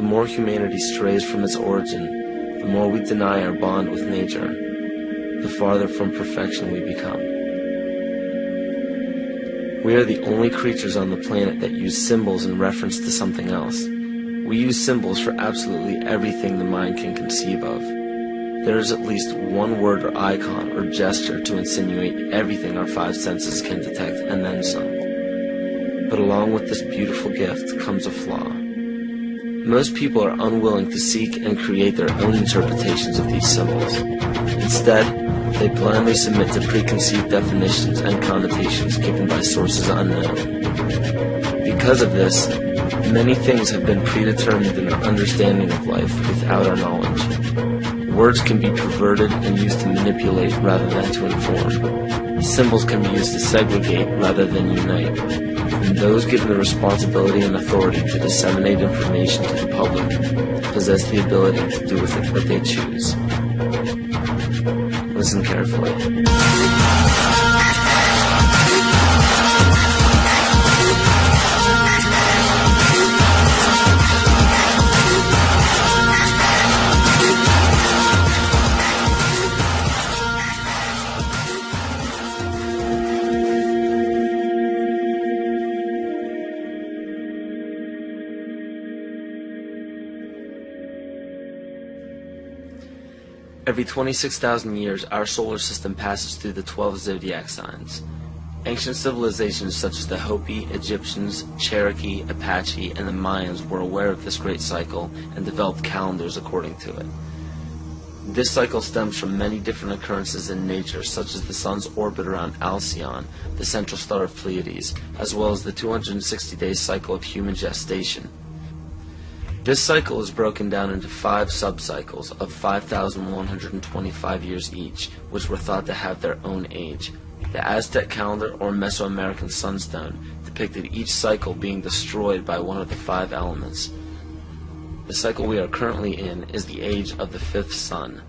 The more humanity strays from its origin, the more we deny our bond with nature, the farther from perfection we become. We are the only creatures on the planet that use symbols in reference to something else. We use symbols for absolutely everything the mind can conceive of. There is at least one word or icon or gesture to insinuate everything our five senses can detect, and then some. But along with this beautiful gift comes a flaw. Most people are unwilling to seek and create their own interpretations of these symbols. Instead, they blindly submit to preconceived definitions and connotations given by sources unknown. Because of this, many things have been predetermined in our understanding of life without our knowledge. Words can be perverted and used to manipulate rather than to inform. Symbols can be used to segregate rather than unite. And those given the responsibility and authority to disseminate information to the public possess the ability to do with it what they choose. Listen carefully. Every 26,000 years, our solar system passes through the 12 zodiac signs. Ancient civilizations such as the Hopi, Egyptians, Cherokee, Apache, and the Mayans were aware of this great cycle and developed calendars according to it. This cycle stems from many different occurrences in nature, such as the sun's orbit around Alcyone, the central star of Pleiades, as well as the 260-day cycle of human gestation. This cycle is broken down into 5 subcycles of 5,125 years each, which were thought to have their own age. The Aztec calendar, or Mesoamerican sunstone, depicted each cycle being destroyed by one of the 5 elements. The cycle we are currently in is the age of the 5th sun,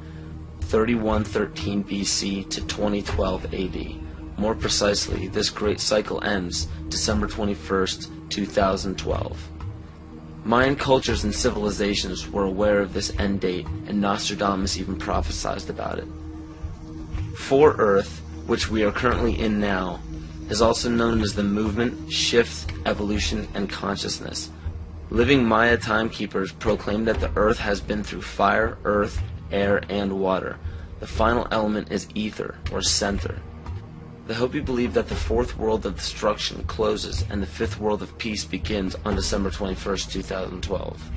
3113 BC to 2012 AD. More precisely, this great cycle ends December 21st, 2012. Mayan cultures and civilizations were aware of this end date, and Nostradamus even prophesied about it. For Earth, which we are currently in now, is also known as the movement, shift, evolution, and consciousness. Living Maya timekeepers proclaim that the Earth has been through fire, earth, air, and water. The final element is ether, or center. The Hopi believe that the 4th world of destruction closes and the 5th world of peace begins on December 21st, 2012.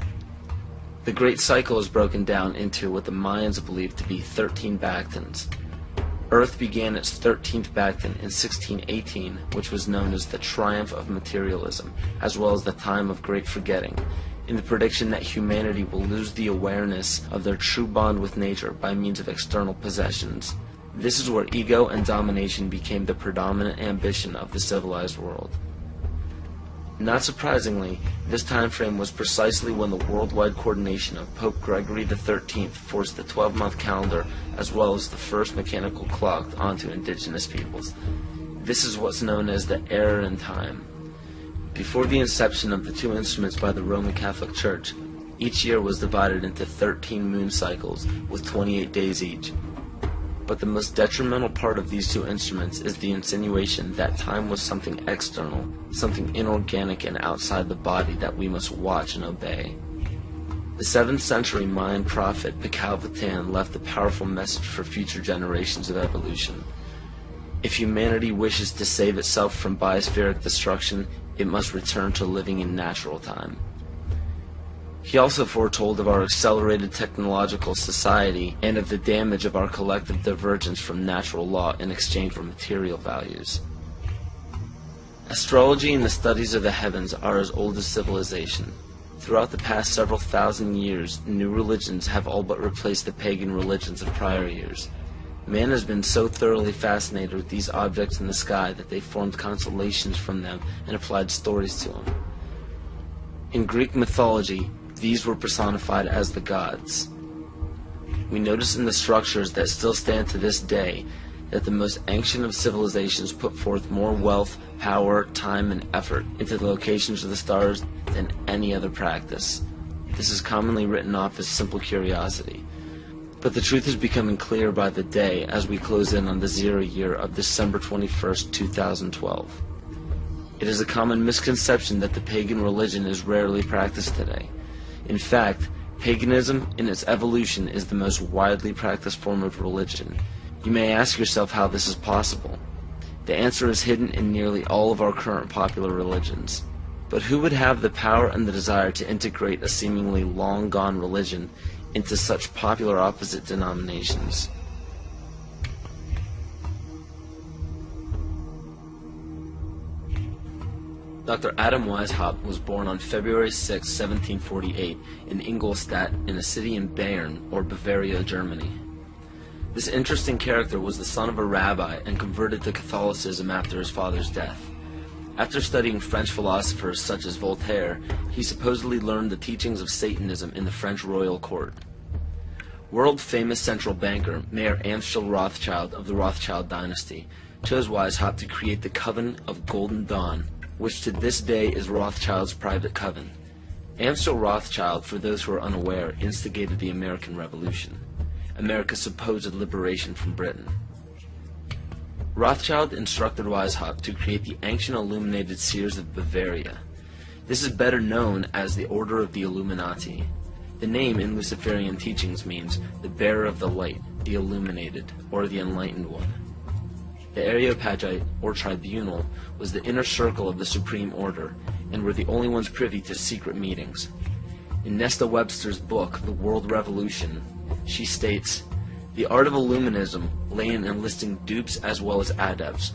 The Great Cycle is broken down into what the Mayans believe to be 13 Bactans. Earth began its 13th Bactan in 1618, which was known as the Triumph of Materialism, as well as the Time of Great Forgetting, in the prediction that humanity will lose the awareness of their true bond with nature by means of external possessions. This is where ego and domination became the predominant ambition of the civilized world. Not surprisingly, this time frame was precisely when the worldwide coordination of Pope Gregory XIII forced the 12-month calendar as well as the first mechanical clock onto indigenous peoples. This is what's known as the error in time. Before the inception of the 2 instruments by the Roman Catholic Church, each year was divided into 13 moon cycles with 28 days each. But the most detrimental part of these 2 instruments is the insinuation that time was something external, something inorganic and outside the body that we must watch and obey. The 7th century Mayan prophet Picalvatan left a powerful message for future generations of evolution. If humanity wishes to save itself from biospheric destruction, it must return to living in natural time. He also foretold of our accelerated technological society and of the damage of our collective divergence from natural law in exchange for material values. Astrology and the studies of the heavens are as old as civilization. Throughout the past several thousand years, new religions have all but replaced the pagan religions of prior years. Man has been so thoroughly fascinated with these objects in the sky that they formed constellations from them and applied stories to them. In Greek mythology, these were personified as the gods. We notice in the structures that still stand to this day that the most ancient of civilizations put forth more wealth, power, time, and effort into the locations of the stars than any other practice. this is commonly written off as simple curiosity. But the truth is becoming clear by the day as we close in on the 0 year of December 21st, 2012. It is a common misconception that the pagan religion is rarely practiced today. In fact, paganism in its evolution is the most widely practiced form of religion. You may ask yourself how this is possible. The answer is hidden in nearly all of our current popular religions. But who would have the power and the desire to integrate a seemingly long-gone religion into such popular opposite denominations? Dr. Adam Weishaupt was born on February 6, 1748 in Ingolstadt in a city in Bayern, or Bavaria, Germany. This interesting character was the son of a rabbi and converted to Catholicism after his father's death. After studying French philosophers such as Voltaire, he supposedly learned the teachings of Satanism in the French royal court. World-famous central banker Mayer Amschel Rothschild of the Rothschild dynasty chose Weishaupt to create the Coven of Golden Dawn, which to this day is Rothschild's private coven. Amschel Rothschild, for those who are unaware, instigated the American Revolution, America's supposed liberation from Britain. Rothschild instructed Weishaupt to create the Ancient Illuminated Seers of Bavaria. This is better known as the Order of the Illuminati. The name in Luciferian teachings means the bearer of the light, the illuminated, or the enlightened one. The Areopagite, or tribunal, was the inner circle of the Supreme Order, and were the only ones privy to secret meetings. In Nesta Webster's book, The World Revolution, she states, "The art of Illuminism lay in enlisting dupes as well as adepts,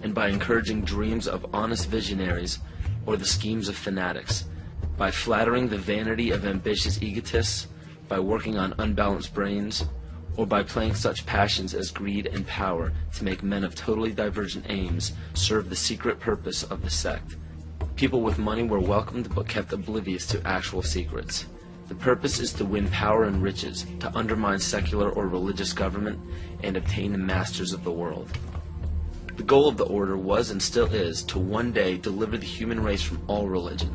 and by encouraging dreams of honest visionaries or the schemes of fanatics, by flattering the vanity of ambitious egotists, by working on unbalanced brains, or by playing such passions as greed and power to make men of totally divergent aims serve the secret purpose of the sect. People with money were welcomed but kept oblivious to actual secrets. The purpose is to win power and riches, to undermine secular or religious government, and obtain the masters of the world." The goal of the order was and still is to one day deliver the human race from all religion.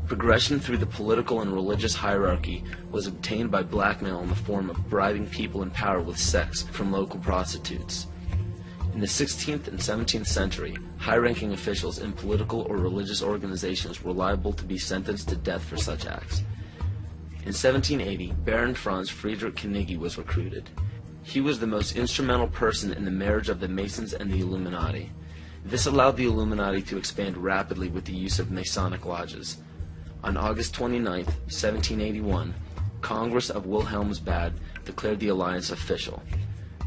Progression through the political and religious hierarchy was obtained by blackmail in the form of bribing people in power with sex from local prostitutes. In the 16th and 17th century, high-ranking officials in political or religious organizations were liable to be sentenced to death for such acts. In 1780, Baron Franz Friedrich Knigge was recruited. He was the most instrumental person in the marriage of the Masons and the Illuminati. This allowed the Illuminati to expand rapidly with the use of Masonic lodges. On August 29, 1781, Congress of Wilhelmsbad declared the alliance official.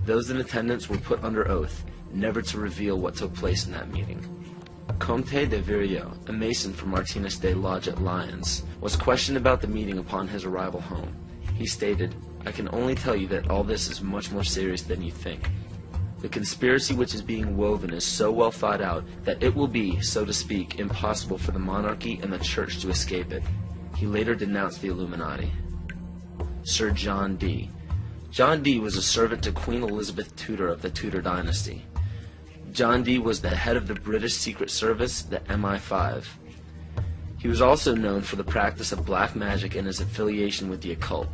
Those in attendance were put under oath, never to reveal what took place in that meeting. Comte de Virieu, a Mason for Martinez de Lodge at Lyons, was questioned about the meeting upon his arrival home. He stated, "I can only tell you that all this is much more serious than you think. The conspiracy which is being woven is so well thought out that it will be, so to speak, impossible for the monarchy and the church to escape it." He later denounced the Illuminati. Sir John Dee. John Dee was a servant to Queen Elizabeth Tudor of the Tudor dynasty. John Dee was the head of the British Secret Service, the MI5. He was also known for the practice of black magic and his affiliation with the occult.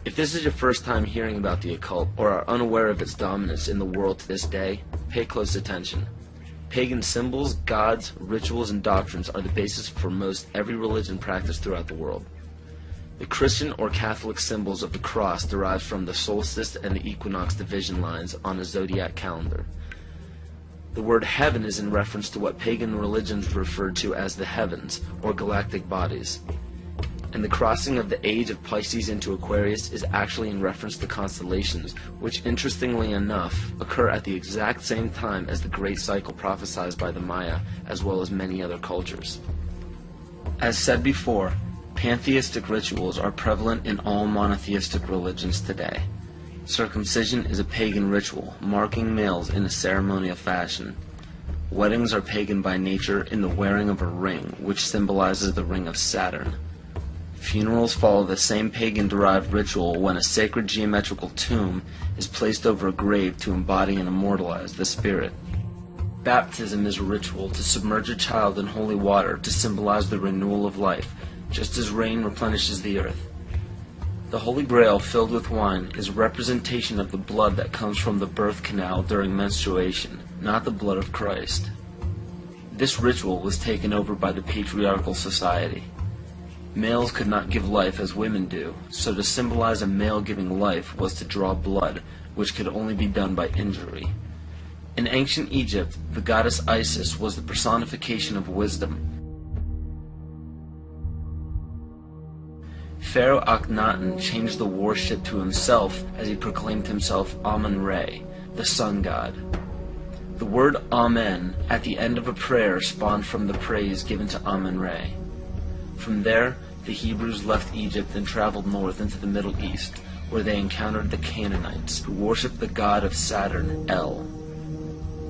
If this is your first time hearing about the occult, or are unaware of its dominance in the world to this day, pay close attention. Pagan symbols, gods, rituals, and doctrines are the basis for most every religion practiced throughout the world. The Christian or Catholic symbols of the cross derive from the solstice and the equinox division lines on a zodiac calendar. The word heaven is in reference to what pagan religions referred to as the heavens, or galactic bodies. And the crossing of the age of Pisces into Aquarius is actually in reference to constellations, which interestingly enough occur at the exact same time as the great cycle prophesied by the Maya, as well as many other cultures. As said before, pantheistic rituals are prevalent in all monotheistic religions today. Circumcision is a pagan ritual, marking males in a ceremonial fashion. Weddings are pagan by nature in the wearing of a ring, which symbolizes the ring of Saturn. Funerals follow the same pagan-derived ritual when a sacred geometrical tomb is placed over a grave to embody and immortalize the spirit. Baptism is a ritual to submerge a child in holy water to symbolize the renewal of life, just as rain replenishes the earth. The Holy Grail filled with wine is a representation of the blood that comes from the birth canal during menstruation, not the blood of Christ. This ritual was taken over by the patriarchal society. Males could not give life as women do, so to symbolize a male giving life was to draw blood, which could only be done by injury. In ancient Egypt, the goddess Isis was the personification of wisdom. Pharaoh Akhenaten changed the worship to himself as he proclaimed himself Amun-Re, the sun god. The word Amen at the end of a prayer spawned from the praise given to Amun-Re. From there, the Hebrews left Egypt and traveled north into the Middle East, where they encountered the Canaanites, who worshipped the god of Saturn, El.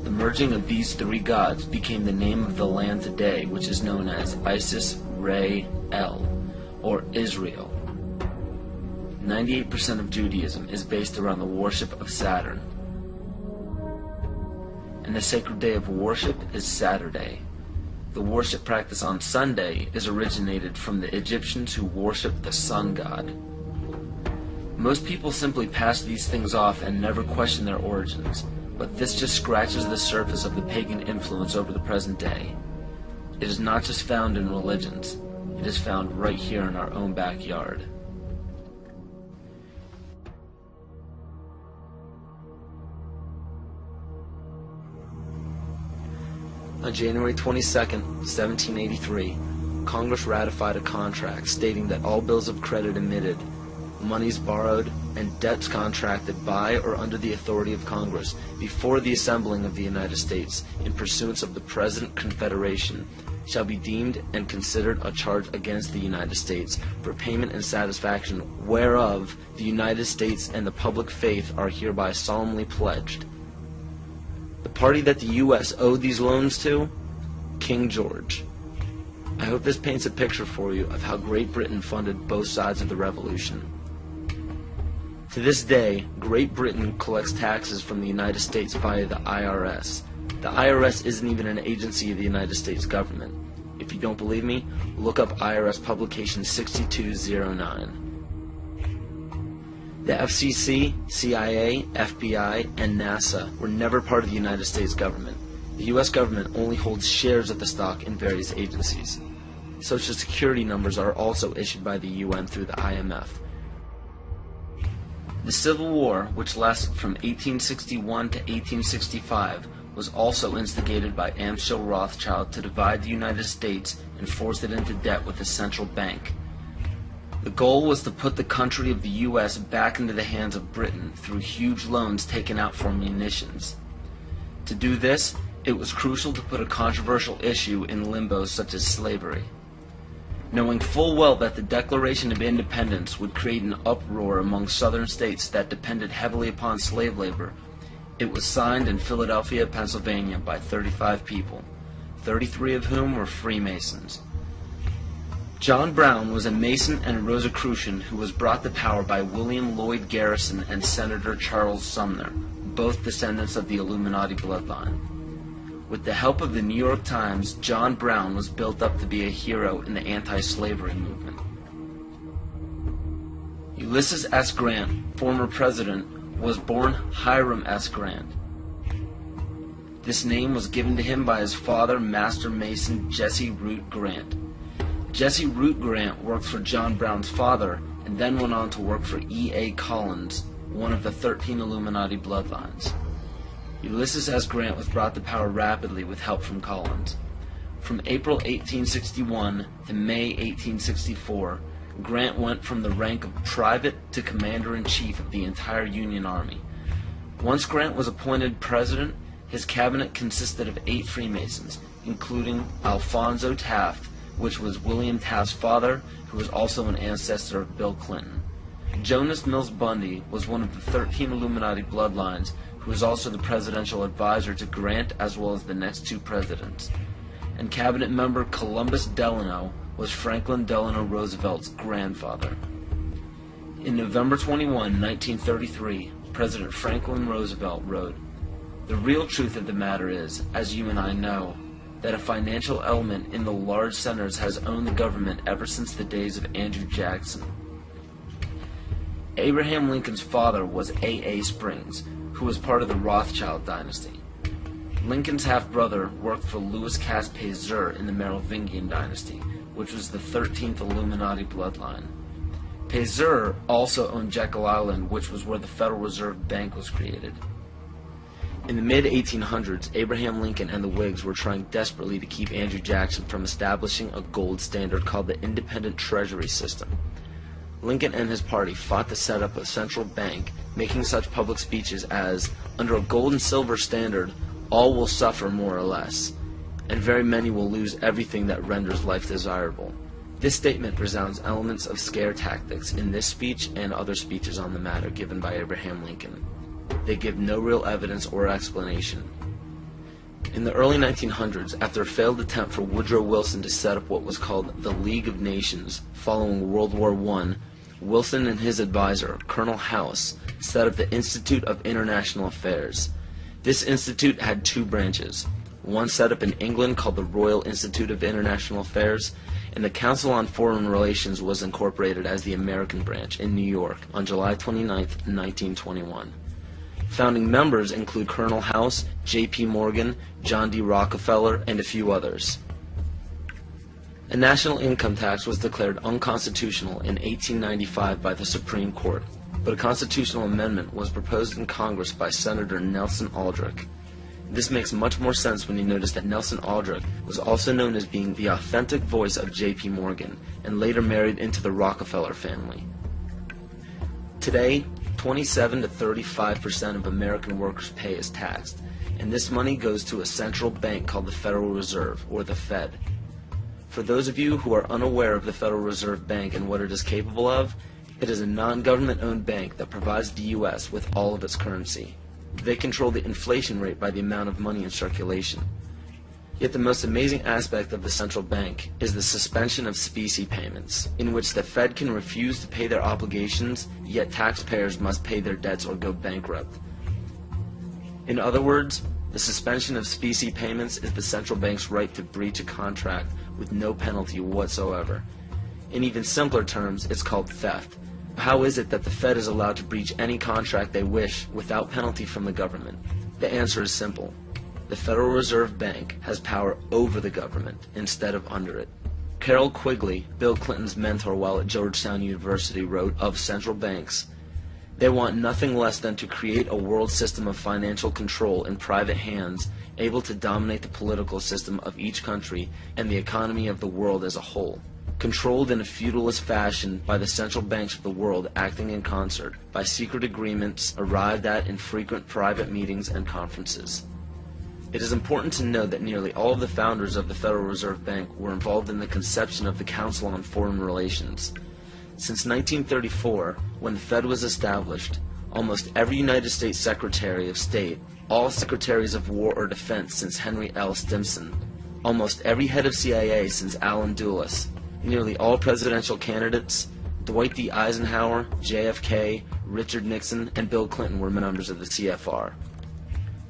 The merging of these three gods became the name of the land today, which is known as Isis, Re, El, or Israel. 98% of Judaism is based around the worship of Saturn. And the sacred day of worship is Saturday. The worship practice on Sunday is originated from the Egyptians who worshipped the sun god. Most people simply pass these things off and never question their origins, but this just scratches the surface of the pagan influence over the present day. It is not just found in religions. It is found right here in our own backyard. On January 22, 1783, Congress ratified a contract stating that all bills of credit emitted, monies borrowed, and debts contracted by or under the authority of Congress before the assembling of the United States in pursuance of the present Confederation shall be deemed and considered a charge against the United States for payment and satisfaction whereof the United States and the public faith are hereby solemnly pledged. The party that the U.S. owed these loans to? King George. I hope this paints a picture for you of how Great Britain funded both sides of the Revolution. To this day, Great Britain collects taxes from the United States via the IRS. The IRS isn't even an agency of the United States government. If you don't believe me, look up IRS publication 6209. The FCC, CIA, FBI, and NASA were never part of the United States government. The U.S. government only holds shares of the stock in various agencies. Social Security numbers are also issued by the UN through the IMF. The Civil War, which lasted from 1861 to 1865, was also instigated by Amschel Rothschild to divide the United States and force it into debt with a central bank. The goal was to put the country of the U.S. back into the hands of Britain through huge loans taken out for munitions. To do this, it was crucial to put a controversial issue in limbo such as slavery. Knowing full well that the Declaration of Independence would create an uproar among southern states that depended heavily upon slave labor, it was signed in Philadelphia, Pennsylvania by 35 people, 33 of whom were Freemasons. John Brown was a Mason and a Rosicrucian who was brought to power by William Lloyd Garrison and Senator Charles Sumner, both descendants of the Illuminati bloodline. With the help of the New York Times, John Brown was built up to be a hero in the anti-slavery movement. Ulysses S. Grant, former president, was born Hiram S. Grant. This name was given to him by his father, Master Mason Jesse Root Grant. Jesse Root Grant worked for John Brown's father and then went on to work for E.A. Collins, one of the 13 Illuminati bloodlines. Ulysses S. Grant was brought to power rapidly with help from Collins. From April 1861 to May 1864, Grant went from the rank of private to commander-in-chief of the entire Union Army. Once Grant was appointed president, his cabinet consisted of 8 Freemasons, including Alphonso Taft, which was William Taft's father, who was also an ancestor of Bill Clinton. Jonas Mills Bundy was one of the 13 Illuminati bloodlines, who was also the presidential advisor to Grant as well as the next 2 presidents. And cabinet member Columbus Delano was Franklin Delano Roosevelt's grandfather. In November 21, 1933, President Franklin Roosevelt wrote, "The real truth of the matter is, as you and I know, that a financial element in the large centers has owned the government ever since the days of Andrew Jackson. Abraham Lincoln's father was A.A. Springs, who was part of the Rothschild dynasty. Lincoln's half-brother worked for Louis Cass Pasteur in the Merovingian dynasty, which was the 13th Illuminati bloodline. Pasteur also owned Jekyll Island, which was where the Federal Reserve Bank was created. In the mid-1800s, Abraham Lincoln and the Whigs were trying desperately to keep Andrew Jackson from establishing a gold standard called the independent treasury system. Lincoln and his party fought to set up a central bank, making such public speeches as, "Under a gold and silver standard, all will suffer more or less, and very many will lose everything that renders life desirable." This statement resounds elements of scare tactics in this speech and other speeches on the matter given by Abraham Lincoln. They give no real evidence or explanation. In the early 1900s, after a failed attempt for Woodrow Wilson to set up what was called the League of Nations following World War I, Wilson and his advisor, Colonel House, set up the Institute of International Affairs. This institute had two branches, one set up in England called the Royal Institute of International Affairs, and the Council on Foreign Relations was incorporated as the American branch in New York on July 29, 1921. Founding members include Colonel House, J.P. Morgan, John D. Rockefeller, and a few others. A national income tax was declared unconstitutional in 1895 by the Supreme Court, but a constitutional amendment was proposed in Congress by Senator Nelson Aldrich. This makes much more sense when you notice that Nelson Aldrich was also known as being the authentic voice of J.P. Morgan, and later married into the Rockefeller family. Today, 27 to 35% of American workers' pay is taxed, and this money goes to a central bank called the Federal Reserve, or the Fed. For those of you who are unaware of the Federal Reserve Bank and what it is capable of, it is a non-government-owned bank that provides the U.S. with all of its currency. They control the inflation rate by the amount of money in circulation. Yet the most amazing aspect of the central bank is the suspension of specie payments, in which the Fed can refuse to pay their obligations, yet taxpayers must pay their debts or go bankrupt. In other words, the suspension of specie payments is the central bank's right to breach a contract with no penalty whatsoever. In even simpler terms, it's called theft. How is it that the Fed is allowed to breach any contract they wish without penalty from the government? The answer is simple. The Federal Reserve Bank has power over the government instead of under it. Carroll Quigley, Bill Clinton's mentor while at Georgetown University, wrote of central banks, "They want nothing less than to create a world system of financial control in private hands, able to dominate the political system of each country and the economy of the world as a whole. Controlled in a feudalist fashion by the central banks of the world acting in concert, by secret agreements arrived at in frequent private meetings and conferences." It is important to note that nearly all of the founders of the Federal Reserve Bank were involved in the conception of the Council on Foreign Relations. Since 1934, when the Fed was established, almost every United States Secretary of State, all Secretaries of War or Defense since Henry L. Stimson, almost every head of CIA since Allen Dulles, nearly all presidential candidates, Dwight D. Eisenhower, JFK, Richard Nixon, and Bill Clinton were members of the CFR.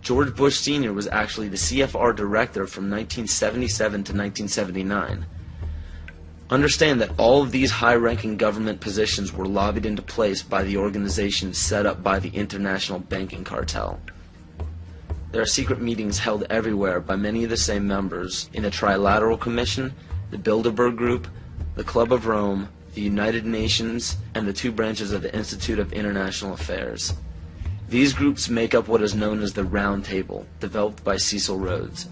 George Bush Sr. was actually the CFR director from 1977 to 1979. Understand that all of these high-ranking government positions were lobbied into place by the organizations set up by the international banking cartel. There are secret meetings held everywhere by many of the same members in the Trilateral Commission, the Bilderberg Group, the Club of Rome, the United Nations, and the two branches of the Institute of International Affairs. These groups make up what is known as the Round Table, developed by Cecil Rhodes.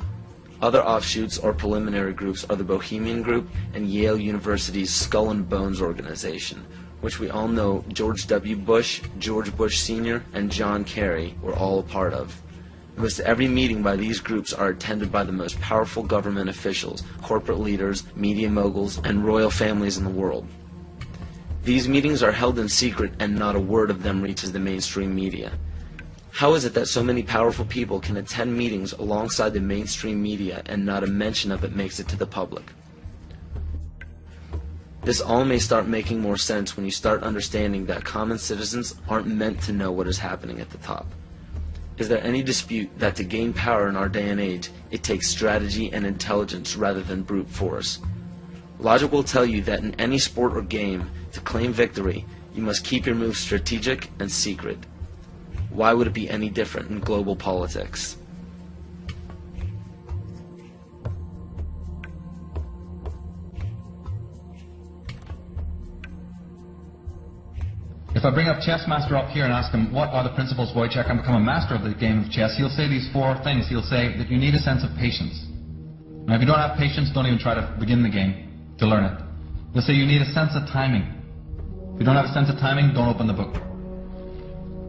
Other offshoots or preliminary groups are the Bohemian Group and Yale University's Skull and Bones organization, which we all know George W. Bush, George Bush Sr., and John Kerry were all a part of. Most every meeting by these groups are attended by the most powerful government officials, corporate leaders, media moguls, and royal families in the world. These meetings are held in secret and not a word of them reaches the mainstream media. How is it that so many powerful people can attend meetings alongside the mainstream media and not a mention of it makes it to the public? This all may start making more sense when you start understanding that common citizens aren't meant to know what is happening at the top. Is there any dispute that to gain power in our day and age, it takes strategy and intelligence rather than brute force? Logic will tell you that in any sport or game, to claim victory, you must keep your moves strategic and secret. Why would it be any different in global politics? If I bring up Chessmaster up here and ask him, what are the principles, Wojciech, and become a master of the game of chess, he'll say these four things. He'll say that you need a sense of patience. Now, if you don't have patience, don't even try to begin the game to learn it. He'll say you need a sense of timing. If you don't have a sense of timing, don't open the book.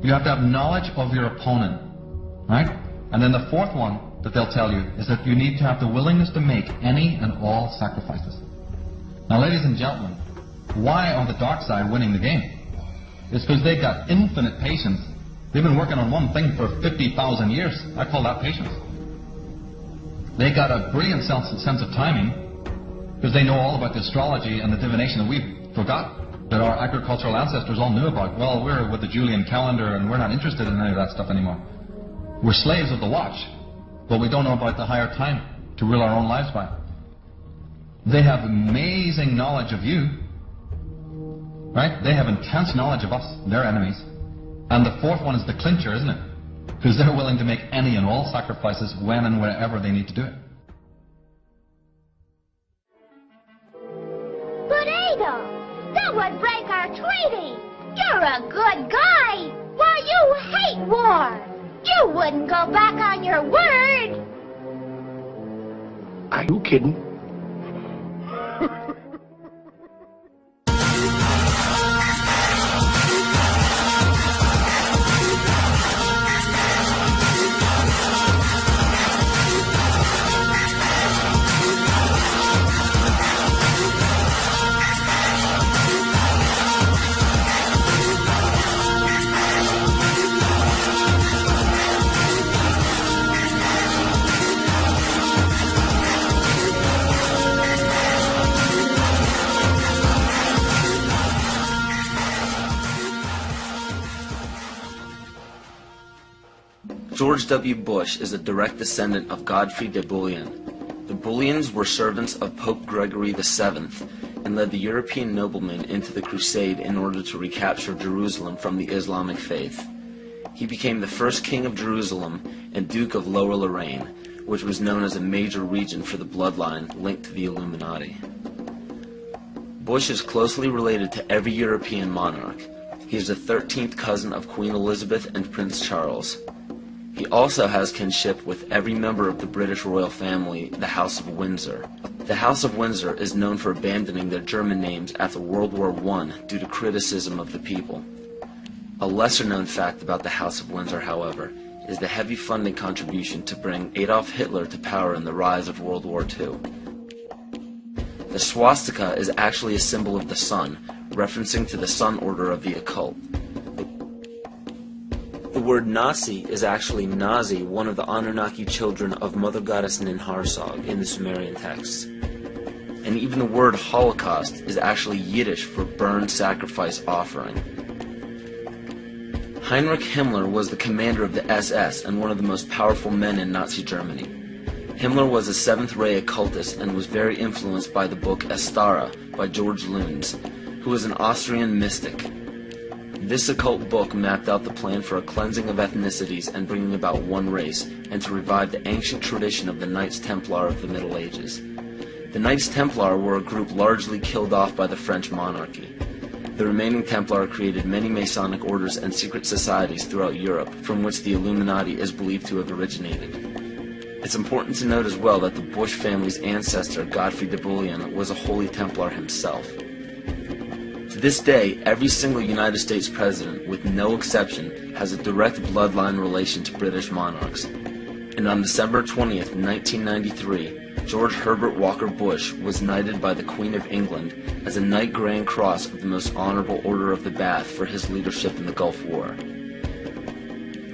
You have to have knowledge of your opponent, right? And then the fourth one that they'll tell you is that you need to have the willingness to make any and all sacrifices. Now, ladies and gentlemen, why are the dark side winning the game? It's because they've got infinite patience. They've been working on one thing for 50,000 years. I call that patience. They got a brilliant sense of timing because they know all about the astrology and the divination that we've forgot, that our agricultural ancestors all knew about. Well, we're with the Julian calendar and we're not interested in any of that stuff anymore. We're slaves of the watch, but we don't know about the higher time to rule our own lives by. They have amazing knowledge of you. Right? They have intense knowledge of us, their enemies. And the fourth one is the clincher, isn't it? Because they're willing to make any and all sacrifices when and wherever they need to do it. But Ada, that would break our treaty. You're a good guy. Why, you hate war. You wouldn't go back on your word. Are you kidding? George W. Bush is a direct descendant of Godfrey de Bouillon. The Bouillons were servants of Pope Gregory VII and led the European noblemen into the crusade in order to recapture Jerusalem from the Islamic faith. He became the first king of Jerusalem and Duke of Lower Lorraine, which was known as a major region for the bloodline linked to the Illuminati. Bush is closely related to every European monarch. He is the 13th cousin of Queen Elizabeth and Prince Charles. He also has kinship with every member of the British royal family, the House of Windsor. The House of Windsor is known for abandoning their German names after World War I due to criticism of the people. A lesser-known fact about the House of Windsor, however, is the heavy funding contribution to bring Adolf Hitler to power in the rise of World War II. The swastika is actually a symbol of the sun, referencing to the sun order of the occult. The word Nazi is actually Nazi, one of the Anunnaki children of Mother Goddess Ninharsag in the Sumerian texts. And even the word Holocaust is actually Yiddish for burn, sacrifice, offering. Heinrich Himmler was the commander of the SS and one of the most powerful men in Nazi Germany. Himmler was a seventh-ray occultist and was very influenced by the book Astara by George Luns, who was an Austrian mystic. This occult book mapped out the plan for a cleansing of ethnicities and bringing about one race, and to revive the ancient tradition of the Knights Templar of the Middle Ages. The Knights Templar were a group largely killed off by the French monarchy. The remaining Templar created many Masonic orders and secret societies throughout Europe, from which the Illuminati is believed to have originated. It's important to note as well that the Bush family's ancestor, Godfrey de Bouillon, was a Holy Templar himself. To this day, every single United States president, with no exception, has a direct bloodline relation to British monarchs. And on December 20th, 1993, George Herbert Walker Bush was knighted by the Queen of England as a Knight Grand Cross of the Most Honorable Order of the Bath for his leadership in the Gulf War.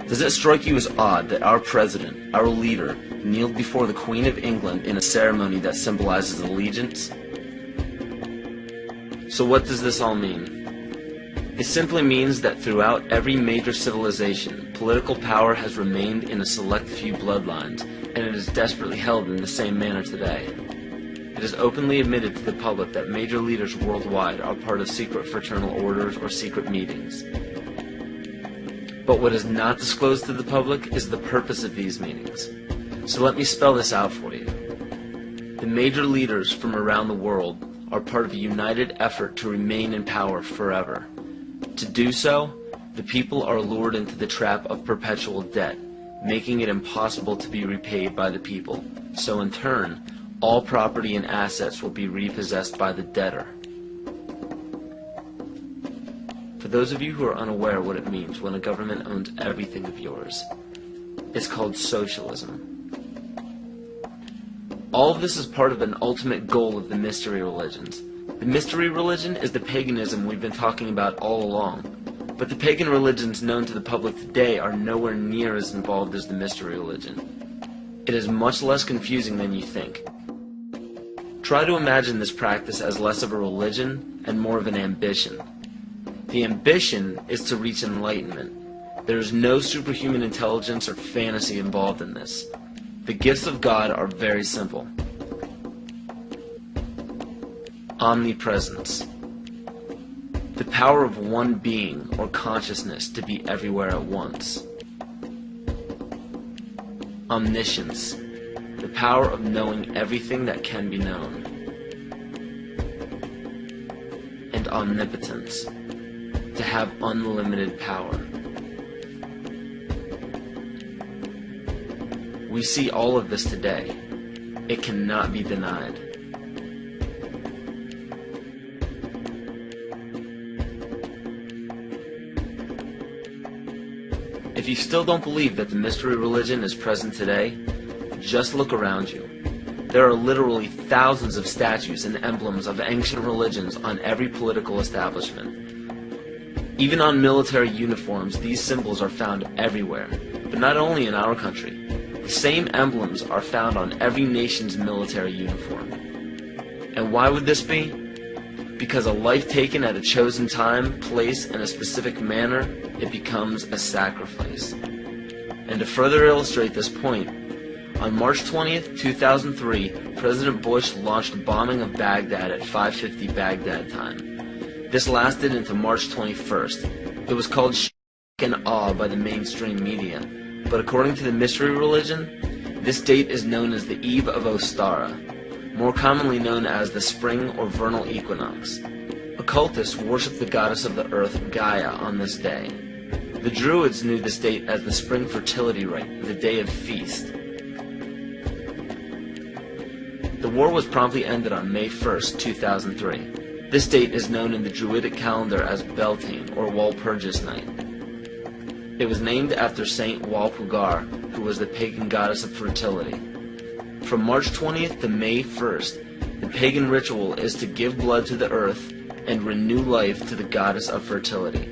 Does it strike you as odd that our president, our leader, kneeled before the Queen of England in a ceremony that symbolizes allegiance? So what does this all mean? It simply means that throughout every major civilization, political power has remained in a select few bloodlines, and it is desperately held in the same manner today. It is openly admitted to the public that major leaders worldwide are part of secret fraternal orders or secret meetings. But what is not disclosed to the public is the purpose of these meetings. So let me spell this out for you. The major leaders from around the world are part of a united effort to remain in power forever. To do so, the people are lured into the trap of perpetual debt, making it impossible to be repaid by the people. So in turn, all property and assets will be repossessed by the debtor. For those of you who are unaware what it means when a government owns everything of yours, it's called socialism. All of this is part of an ultimate goal of the mystery religions. The mystery religion is the paganism we've been talking about all along, but the pagan religions known to the public today are nowhere near as involved as the mystery religion. It is much less confusing than you think. Try to imagine this practice as less of a religion and more of an ambition. The ambition is to reach enlightenment. There is no superhuman intelligence or fantasy involved in this. The gifts of God are very simple. Omnipresence. The power of one being or consciousness to be everywhere at once. Omniscience. The power of knowing everything that can be known. And omnipotence. To have unlimited power. We see all of this today. It cannot be denied. If you still don't believe that the mystery religion is present today, just look around you. There are literally thousands of statues and emblems of ancient religions on every political establishment. Even on military uniforms, these symbols are found everywhere, but not only in our country. The same emblems are found on every nation's military uniform. And why would this be? Because a life taken at a chosen time, place, and a specific manner, it becomes a sacrifice. And to further illustrate this point, on March 20th, 2003, President Bush launched a bombing of Baghdad at 5:50 Baghdad time. This lasted into March 21st. It was called shock and awe by the mainstream media, but according to the mystery religion, this date is known as the Eve of Ostara, more commonly known as the spring or vernal equinox. Occultists worship the goddess of the earth, Gaia, on this day. The Druids knew this date as the spring fertility rite, the day of feast. The war was promptly ended on May 1st, 2003. This date is known in the Druidic calendar as Beltane, or Walpurgis Night. It was named after Saint Walpurgar, who was the pagan goddess of fertility. From March 20th to May 1st, the pagan ritual is to give blood to the earth and renew life to the goddess of fertility.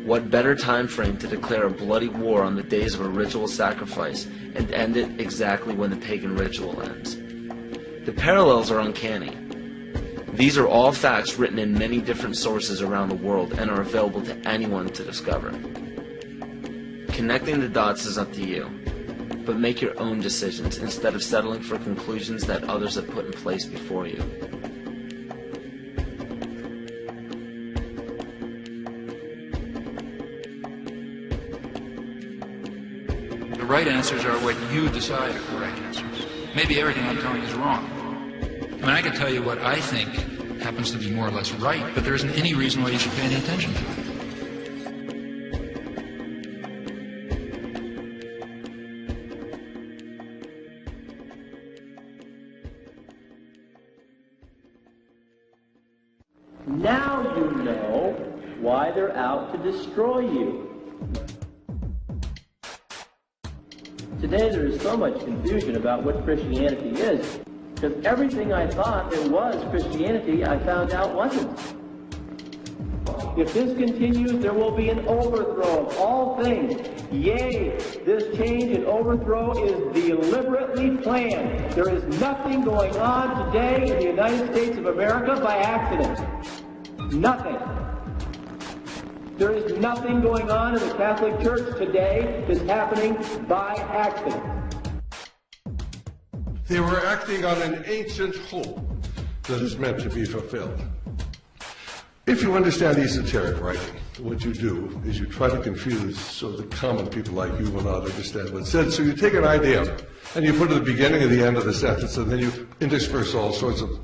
What better time frame to declare a bloody war on the days of a ritual sacrifice and end it exactly when the pagan ritual ends? The parallels are uncanny. These are all facts written in many different sources around the world and are available to anyone to discover. Connecting the dots is up to you, but make your own decisions instead of settling for conclusions that others have put in place before you. The right answers are what you decide are the right answers. Maybe everything I'm telling you is wrong. I mean, I can tell you what I think happens to be more or less right, but there isn't any reason why you should pay any attention to it. Now you know why they're out to destroy you. Today there is so much confusion about what Christianity is, because everything I thought it was Christianity, I found out wasn't. If this continues, there will be an overthrow of all things. Yea, this change and overthrow is deliberately planned. There is nothing going on today in the United States of America by accident. Nothing. There is nothing going on in the Catholic Church today that's happening by accident. They were acting on an ancient hope that is meant to be fulfilled. If you understand esoteric writing, what you do is you try to confuse so the common people like you will not understand what's said. So you take an idea and you put it at the beginning and the end of the sentence, and then you intersperse all sorts of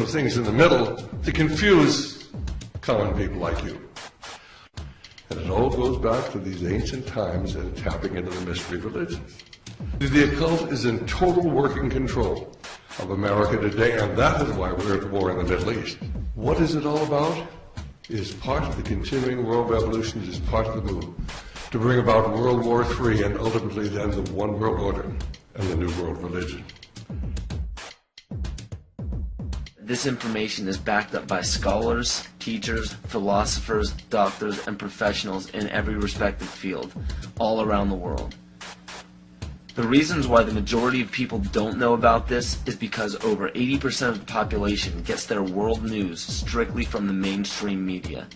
things in the middle to confuse common people like you. And it all goes back to these ancient times and tapping into the mystery religions. The occult is in total working control of America today, and that is why we're at war in the Middle East. What is it all about? It is part of the continuing world revolution. It is part of the move to bring about World War III and ultimately then the one world order and the new world religion. This information is backed up by scholars, teachers, philosophers, doctors, and professionals in every respective field, all around the world. The reasons why the majority of people don't know about this is because over 80% of the population gets their world news strictly from the mainstream media.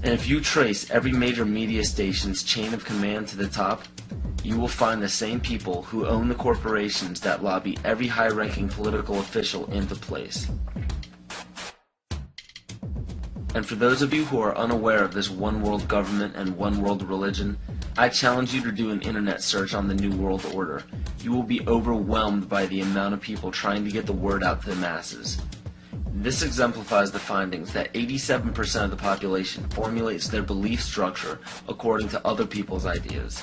And if you trace every major media station's chain of command to the top, you will find the same people who own the corporations that lobby every high-ranking political official into place. And for those of you who are unaware of this one world government and one world religion, I challenge you to do an internet search on the New World Order. You will be overwhelmed by the amount of people trying to get the word out to the masses. This exemplifies the findings that 87% of the population formulates their belief structure according to other people's ideas.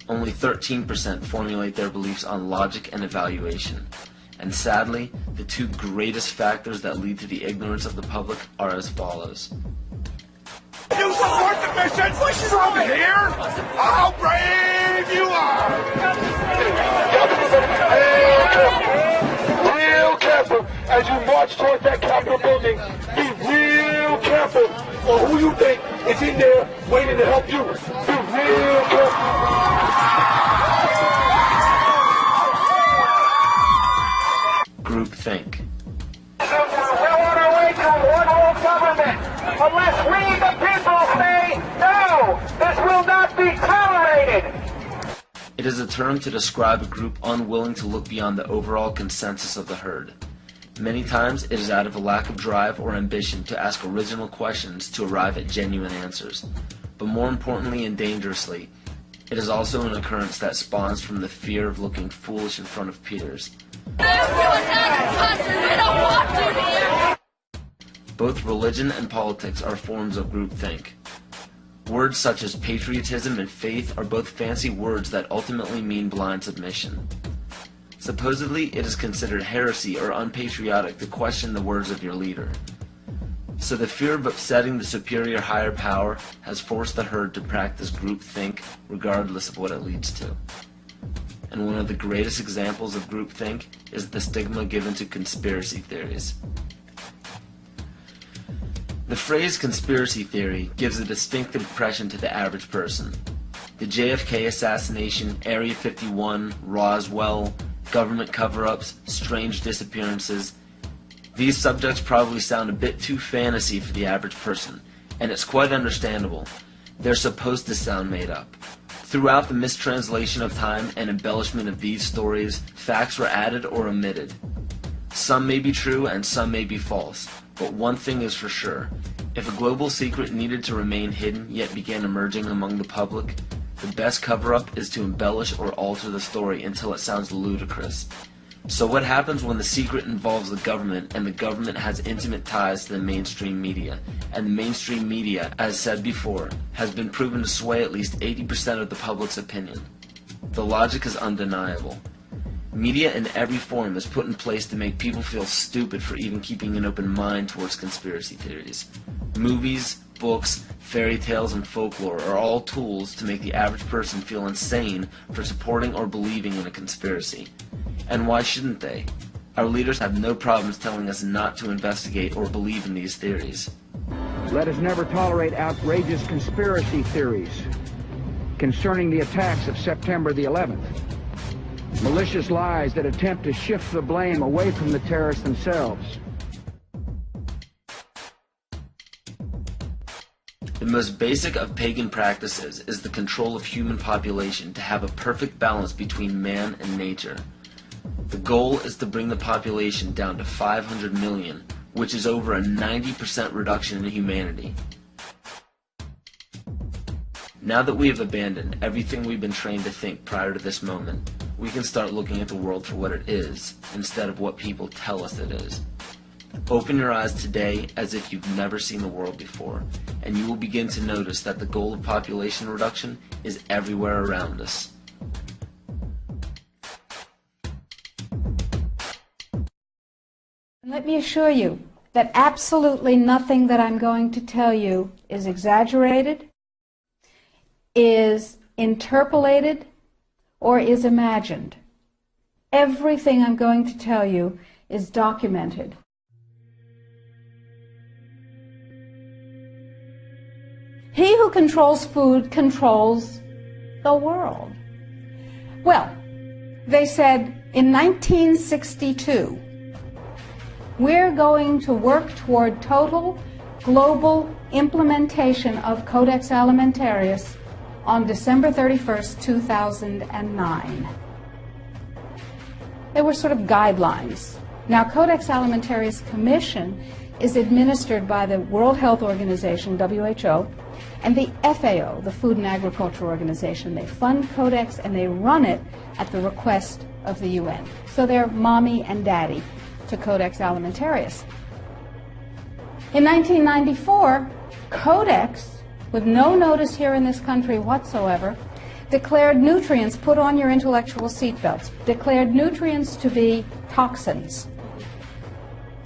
Only 13% formulate their beliefs on logic and evaluation. And sadly, the two greatest factors that lead to the ignorance of the public are as follows. You support the mission from here? How brave you are! Real careful as you march towards that Capitol building. Be real careful, or who you think is in there waiting to help you. Be real careful. Groupthink. We're on our way to a one-world government. Unless we, the people, say no, this will not be tolerated. It is a term to describe a group unwilling to look beyond the overall consensus of the herd. Many times it is out of a lack of drive or ambition to ask original questions to arrive at genuine answers. But more importantly and dangerously, it is also an occurrence that spawns from the fear of looking foolish in front of peers. Both religion and politics are forms of groupthink. Words such as patriotism and faith are both fancy words that ultimately mean blind submission. Supposedly, it is considered heresy or unpatriotic to question the words of your leader. So the fear of upsetting the superior higher power has forced the herd to practice groupthink regardless of what it leads to. And one of the greatest examples of groupthink is the stigma given to conspiracy theories. The phrase conspiracy theory gives a distinct impression to the average person. The JFK assassination, Area 51, Roswell, government cover-ups, strange disappearances. These subjects probably sound a bit too fantasy for the average person, and it's quite understandable. They're supposed to sound made up. Throughout the mistranslation of time and embellishment of these stories, facts were added or omitted. Some may be true and some may be false, but one thing is for sure. If a global secret needed to remain hidden yet began emerging among the public, the best cover-up is to embellish or alter the story until it sounds ludicrous. So what happens when the secret involves the government and the government has intimate ties to the mainstream media? And the mainstream media, as said before, has been proven to sway at least 80% of the public's opinion. The logic is undeniable. Media in every form is put in place to make people feel stupid for even keeping an open mind towards conspiracy theories. Movies, books, fairy tales, and folklore are all tools to make the average person feel insane for supporting or believing in a conspiracy. And why shouldn't they? Our leaders have no problems telling us not to investigate or believe in these theories. Let us never tolerate outrageous conspiracy theories concerning the attacks of September the 11th. Malicious lies that attempt to shift the blame away from the terrorists themselves. The The most basic of pagan practices is the control of human population to have a perfect balance between man and nature. The goal is to bring the population down to 500 million, which is over a 90% reduction in humanity. Now that we have abandoned everything we've been trained to think prior to this moment, we can start looking at the world for what it is, instead of what people tell us it is. Open your eyes today as if you've never seen the world before, and you will begin to notice that the goal of population reduction is everywhere around us. Let me assure you that absolutely nothing that I'm going to tell you is exaggerated, is interpolated, or is imagined. Everything I'm going to tell you is documented. He who controls food controls the world. Well, they said in 1962, we're going to work toward total global implementation of Codex Alimentarius on December 31st, 2009. They were sort of guidelines. Now, Codex Alimentarius Commission is administered by the World Health Organization, WHO, and the FAO, the Food and Agriculture Organization. They fund Codex and they run it at the request of the UN. So they're mommy and daddy to Codex Alimentarius. In 1994, Codex, with no notice here in this country whatsoever, declared nutrients, put on your intellectual seatbelts, declared nutrients to be toxins.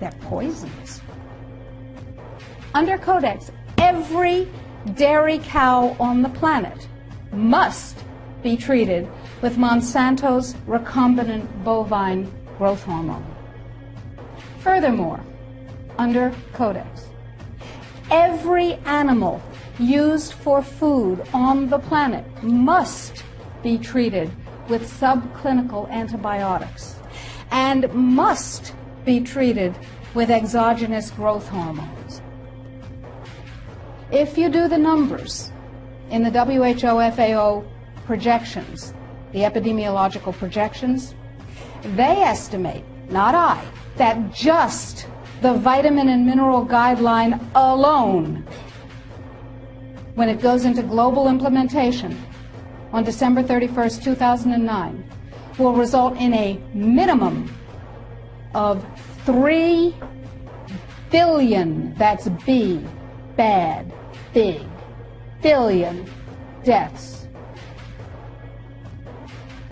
They're poisons. Under Codex, every dairy cow on the planet must be treated with Monsanto's recombinant bovine growth hormone. Furthermore, under Codex, every animal used for food on the planet must be treated with subclinical antibiotics and must be treated with exogenous growth hormones. If you do the numbers in the WHO-FAO projections, the epidemiological projections, they estimate, not I, that just the vitamin and mineral guideline alone, when it goes into global implementation on December 31st, 2009, will result in a minimum of 3 billion, that's B, bad, big, billion deaths.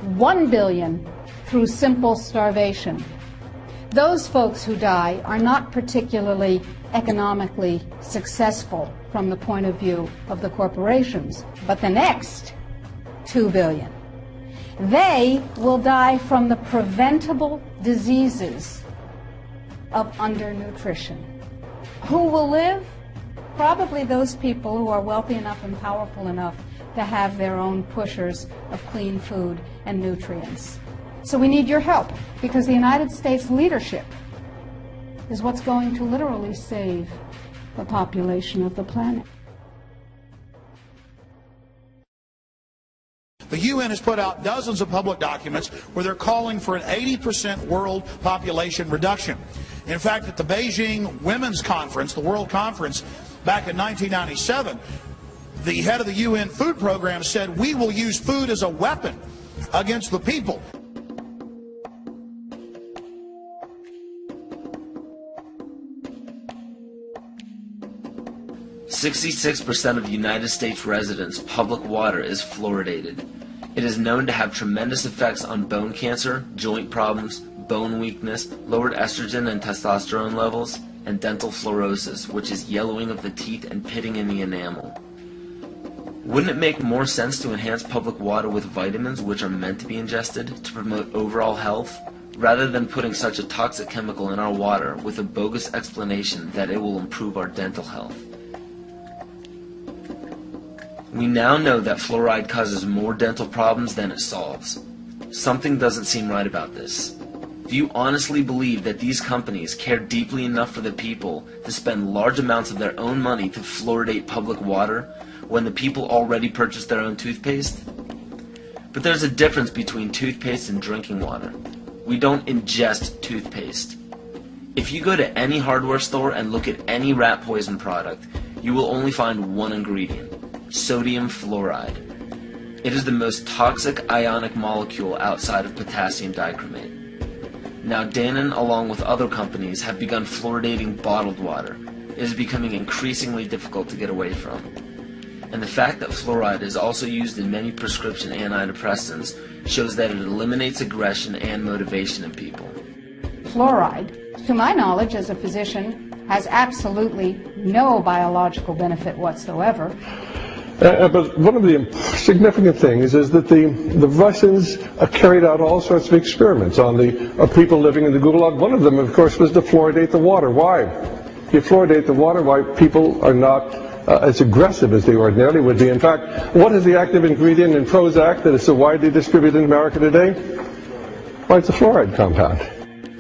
1 billion through simple starvation. Those folks who die are not particularly economically successful from the point of view of the corporations, but the next 2 billion, they will die from the preventable diseases of undernutrition. Who will live? Probably those people who are wealthy enough and powerful enough to have their own pushers of clean food and nutrients. So we need your help, because the United States leadership is what's going to literally save the population of the planet. The UN has put out dozens of public documents where they're calling for an 80% world population reduction. In fact, at the Beijing Women's Conference, the World Conference, back in 1997, the head of the UN Food Program said, "We will use food as a weapon against the people." "66% of United States residents' public water is fluoridated. It is known to have tremendous effects on bone cancer, joint problems, bone weakness, lowered estrogen and testosterone levels, and dental fluorosis, which is yellowing of the teeth and pitting in the enamel. Wouldn't it make more sense to enhance public water with vitamins which are meant to be ingested to promote overall health, rather than putting such a toxic chemical in our water with a bogus explanation that it will improve our dental health? We now know that fluoride causes more dental problems than it solves. Something doesn't seem right about this. Do you honestly believe that these companies care deeply enough for the people to spend large amounts of their own money to fluoridate public water when the people already purchase their own toothpaste? But there's a difference between toothpaste and drinking water. We don't ingest toothpaste. If you go to any hardware store and look at any rat poison product, you will only find one ingredient: sodium fluoride. It is the most toxic ionic molecule outside of potassium dichromate. Now Dannon, along with other companies, have begun fluoridating bottled water. It is becoming increasingly difficult to get away from. And the fact that fluoride is also used in many prescription antidepressants shows that it eliminates aggression and motivation in people. Fluoride, to my knowledge as a physician, has absolutely no biological benefit whatsoever. But one of the significant things is that the Russians carried out all sorts of experiments on the people living in the Gulag. One of them, of course, was to fluoridate the water. Why? You fluoridate the water, why people are not as aggressive as they ordinarily would be. In fact, what is the active ingredient in Prozac that is so widely distributed in America today? Why, it's a fluoride compound.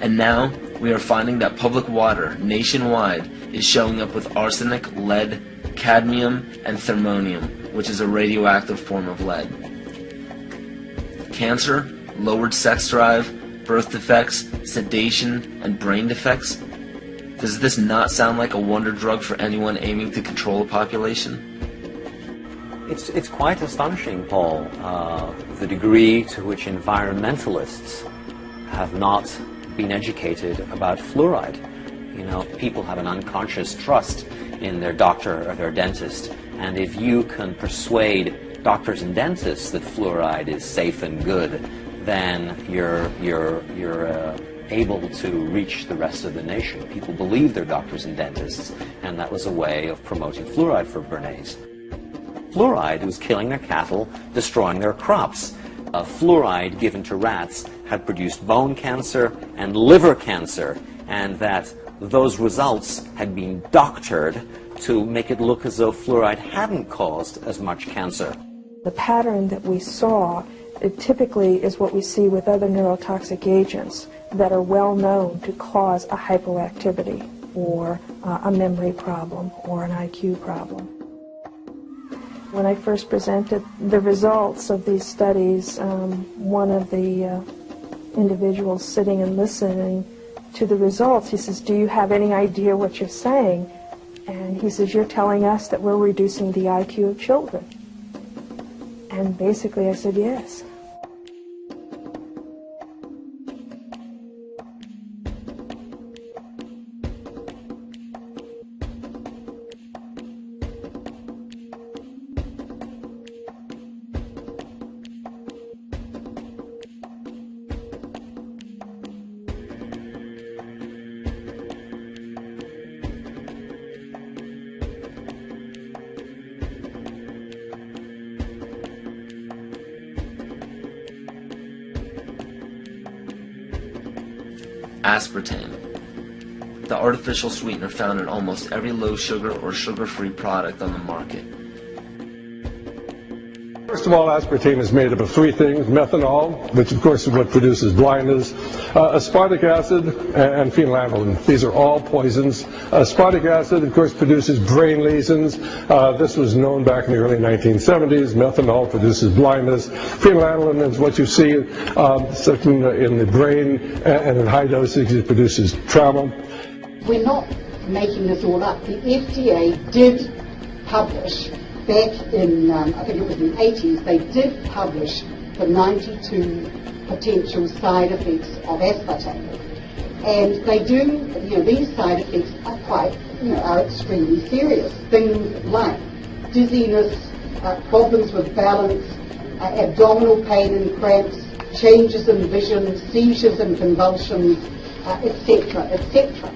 And now we are finding that public water nationwide is showing up with arsenic, lead, cadmium, and thermonium, which is a radioactive form of lead. Cancer, lowered sex drive, birth defects, sedation, and brain defects. Does this not sound like a wonder drug for anyone aiming to control a population? It's quite astonishing, Paul, the degree to which environmentalists have not been educated about fluoride. You know, people have an unconscious trust in their doctor or their dentist, and if you can persuade doctors and dentists that fluoride is safe and good, then you're able to reach the rest of the nation. People believe their doctors and dentists, and that was a way of promoting fluoride for Bernays. Fluoride was killing their cattle, destroying their crops. Fluoride given to rats had produced bone cancer and liver cancer, and that those results had been doctored to make it look as though fluoride hadn't caused as much cancer. The pattern that we saw, it typically is what we see with other neurotoxic agents that are well known to cause a hypoactivity or a memory problem or an IQ problem. When I first presented the results of these studies, one of the individuals sitting and listening to the results, he says, "Do you have any idea what you're saying?" And he says, "You're telling us that we're reducing the IQ of children." And basically I said, yes. Aspartame, the artificial sweetener found in almost every low-sugar or sugar-free product on the market. First of all, aspartame is made up of three things: methanol, which of course is what produces blindness, aspartic acid, and phenylalanine. These are all poisons. Aspartic acid, of course, produces brain lesions. This was known back in the early 1970s. Methanol produces blindness. Phenylalanine is what you see in the brain, and in high doses it produces trauma. We're not making this all up. The FDA did publish back in, I think it was in the 80s, they did publish the 92 potential side effects of aspartame. And they do, these side effects are quite, are extremely serious. Things like dizziness, problems with balance, abdominal pain and cramps, changes in vision, seizures and convulsions, etc., etc.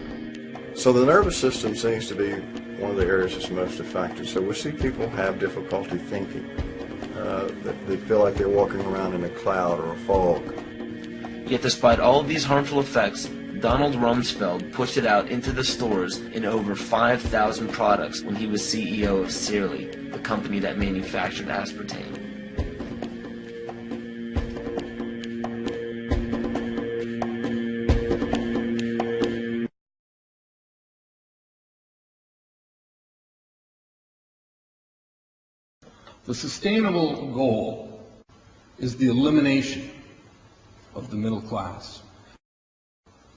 So the nervous system seems to be one of the areas that's most affected. So we see people have difficulty thinking. They feel like they're walking around in a cloud or a fog. Yet despite all of these harmful effects, Donald Rumsfeld pushed it out into the stores in over 5,000 products when he was CEO of Searly, the company that manufactured aspartame. The sustainable goal is the elimination of the middle class.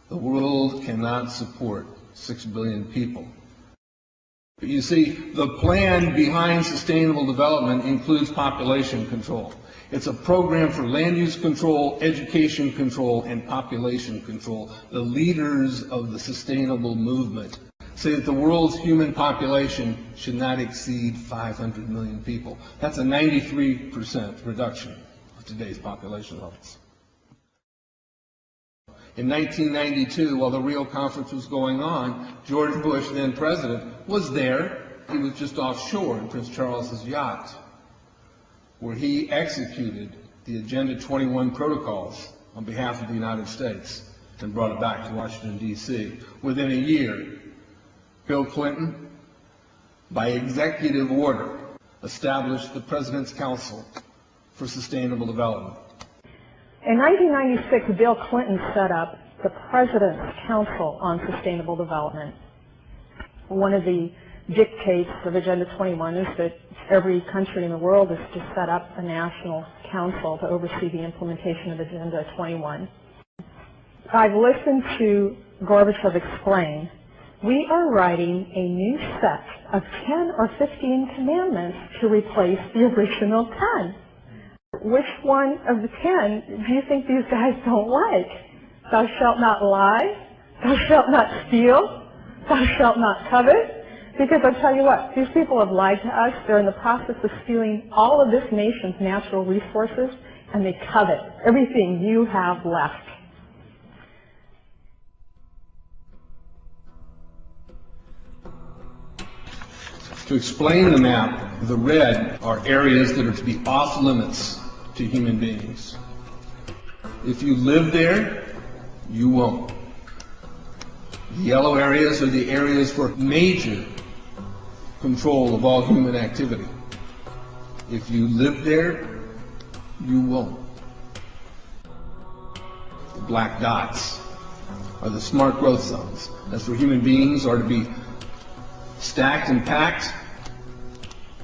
The world cannot support 6 billion people. But you see, the plan behind sustainable development includes population control. It's a program for land use control, education control, and population control. The leaders of the sustainable movement say that the world's human population should not exceed 500 million people. That's a 93% reduction of today's population levels. In 1992, while the Rio Conference was going on, George Bush, then president, was there. He was just offshore in Prince Charles's yacht, where he executed the Agenda 21 protocols on behalf of the United States and brought it back to Washington, D.C. Within a year, Bill Clinton, by executive order, established the President's Council for Sustainable Development. In 1996, Bill Clinton set up the President's Council on Sustainable Development. One of the dictates of Agenda 21 is that every country in the world is to set up a national council to oversee the implementation of Agenda 21. I've listened to Gorbachev explain, we are writing a new set of 10 or 15 commandments to replace the original 10. Which one of the 10 do you think these guys don't like? Thou shalt not lie, thou shalt not steal, thou shalt not covet. Because I'll tell you what, these people have lied to us. They're in the process of stealing all of this nation's natural resources, and they covet everything you have left. To explain the map, the red are areas that are to be off limits to human beings. If you live there, you won't. The yellow areas are the areas for major control of all human activity. If you live there, you won't. The black dots are the smart growth zones. That's where human beings are to be stacked and packed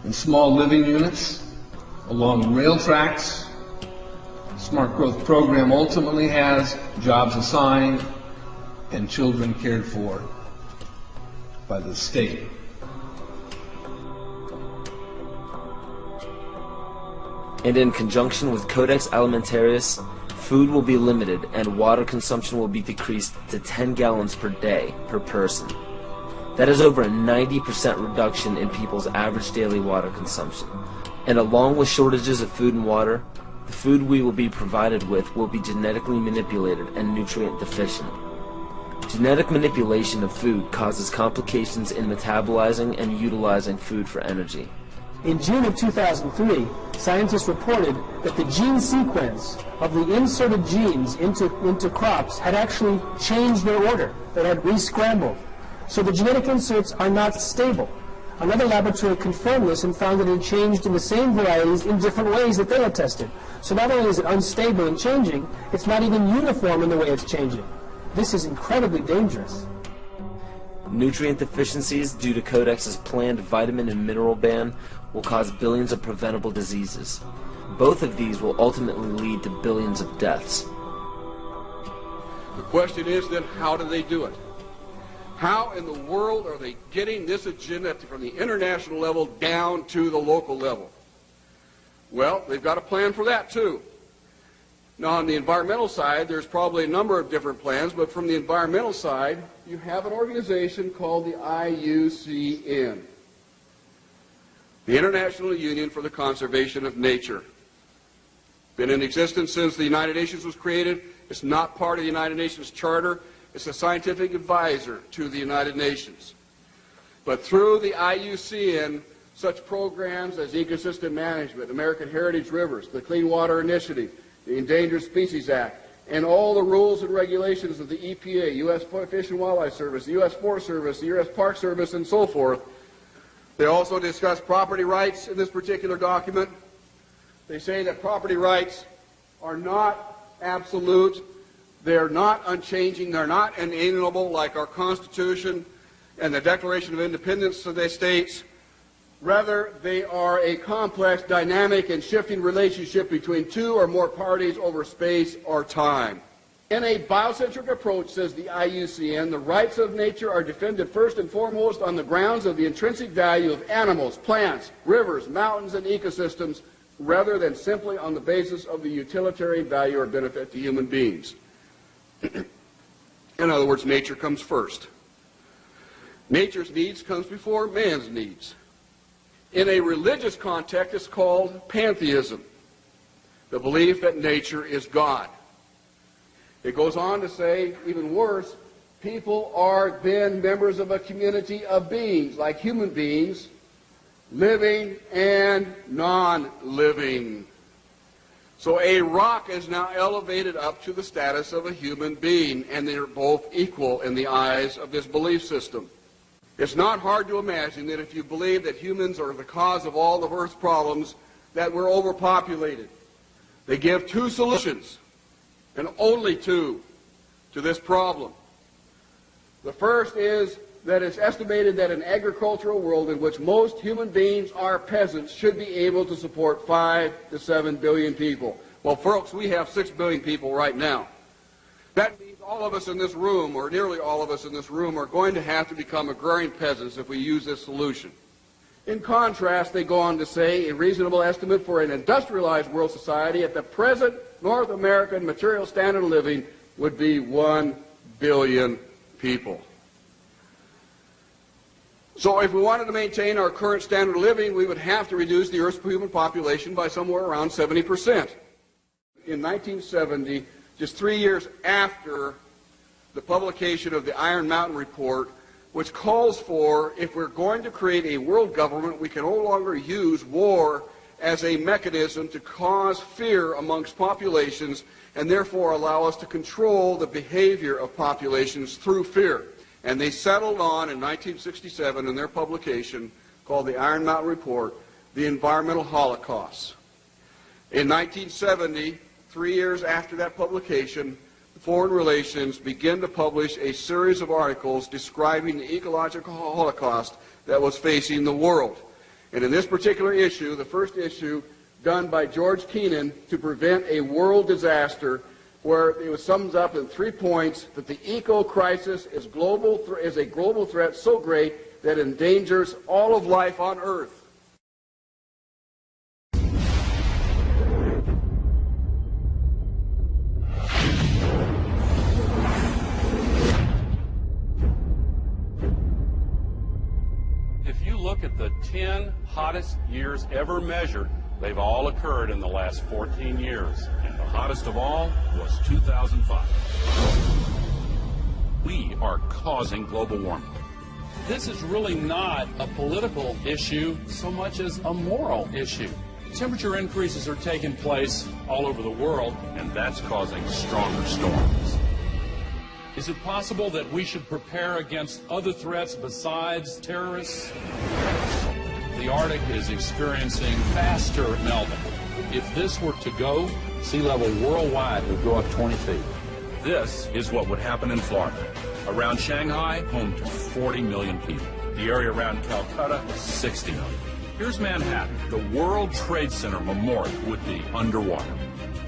in small living units along rail tracks. Smart growth program ultimately has jobs assigned and children cared for by the state. And in conjunction with Codex Alimentarius, food will be limited and water consumption will be decreased to 10 gallons per day per person. That is over a 90% reduction in people's average daily water consumption. And along with shortages of food and water, the food we will be provided with will be genetically manipulated and nutrient deficient. Genetic manipulation of food causes complications in metabolizing and utilizing food for energy. In June of 2003, scientists reported that the gene sequence of the inserted genes into crops had actually changed their order. They had re-scrambled. So the genetic inserts are not stable. Another laboratory confirmed this and found that it had changed in the same varieties in different ways that they had tested. So not only is it unstable and changing, it's not even uniform in the way it's changing. This is incredibly dangerous. Nutrient deficiencies due to Codex's planned vitamin and mineral ban will cause billions of preventable diseases. Both of these will ultimately lead to billions of deaths. The question is then, how do they do it? How in the world are they getting this agenda from the international level down to the local level? Well, they've got a plan for that too. Now on the environmental side, there's probably a number of different plans, but from the environmental side, you have an organization called the IUCN, the International Union for the Conservation of Nature. Been in existence since the United Nations was created. It's not part of the United Nations Charter. It's a scientific advisor to the United Nations. But through the IUCN, such programs as ecosystem management, American Heritage Rivers, the Clean Water Initiative, the Endangered Species Act, and all the rules and regulations of the EPA, U.S. Fish and Wildlife Service, the U.S. Forest Service, the U.S. Park Service, and so forth. They also discuss property rights in this particular document. They say that property rights are not absolute. They're not unchanging. They're not inalienable like our Constitution and the Declaration of Independence of the states. Rather, they are a complex, dynamic, and shifting relationship between two or more parties over space or time. In a biocentric approach, says the IUCN, the rights of nature are defended first and foremost on the grounds of the intrinsic value of animals, plants, rivers, mountains, and ecosystems, rather than simply on the basis of the utilitarian value or benefit to human beings. In other words, nature comes first. Nature's needs comes before man's needs. In a religious context, it's called pantheism, the belief that nature is God. It goes on to say, even worse, people are then members of a community of beings, like human beings, living and non-living. So a rock is now elevated up to the status of a human being, and they're both equal in the eyes of this belief system. It's not hard to imagine that if you believe that humans are the cause of all of Earth's problems, that we're overpopulated. They give two solutions, and only two, to this problem. The first is that it's estimated that an agricultural world in which most human beings are peasants should be able to support 5 to 7 billion people. Well, folks, we have 6 billion people right now. That means all of us in this room, or nearly all of us in this room, are going to have to become agrarian peasants if we use this solution. In contrast, they go on to say a reasonable estimate for an industrialized world society at the present North American material standard of living would be 1 billion people. So if we wanted to maintain our current standard of living, we would have to reduce the Earth's human population by somewhere around 70%. In 1970, just 3 years after the publication of the Iron Mountain Report, which calls for, if we're going to create a world government, we can no longer use war as a mechanism to cause fear amongst populations and therefore allow us to control the behavior of populations through fear. And they settled on, in 1967, in their publication called the Iron Mountain Report, the environmental holocaust. In 1970, 3 years after that publication, Foreign Relations began to publish a series of articles describing the ecological holocaust that was facing the world. And in this particular issue, the first issue done by George Kennan to prevent a world disaster, where it was summed up in 3 points that the eco-crisis is a global threat so great that it endangers all of life on Earth. If you look at the 10 hottest years ever measured, they've all occurred in the last 14 years, and the hottest of all was 2005. We are causing global warming. This is really not a political issue so much as a moral issue. Temperature increases are taking place all over the world, and that's causing stronger storms. Is it possible that we should prepare against other threats besides terrorists? The Arctic is experiencing faster melting. If this were to go, sea level worldwide would go up 20 feet. This is what would happen in Florida. Around Shanghai, home to 40 million people. The area around Calcutta, 60 million. Here's Manhattan. The World Trade Center Memorial would be underwater.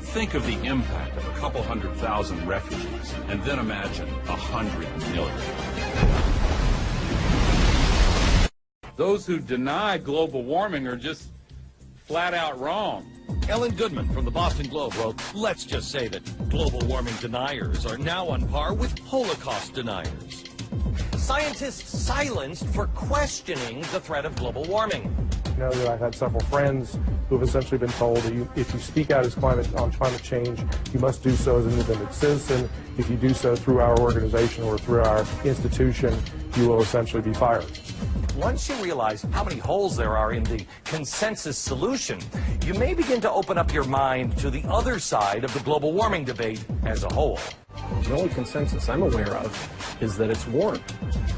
Think of the impact of a couple 100,000 refugees, and then imagine 100 million. Those who deny global warming are just flat out wrong. Ellen Goodman from the Boston Globe wrote, "Let's just say that global warming deniers are now on par with Holocaust deniers." Scientists silenced for questioning the threat of global warming. You know that I've had several friends who have essentially been told that if you speak out on climate change, you must do so as an independent citizen. If you do so through our organization or through our institution, you will essentially be fired. Once you realize how many holes there are in the consensus solution, you may begin to open up your mind to the other side of the global warming debate as a whole. The only consensus I'm aware of is that it's warm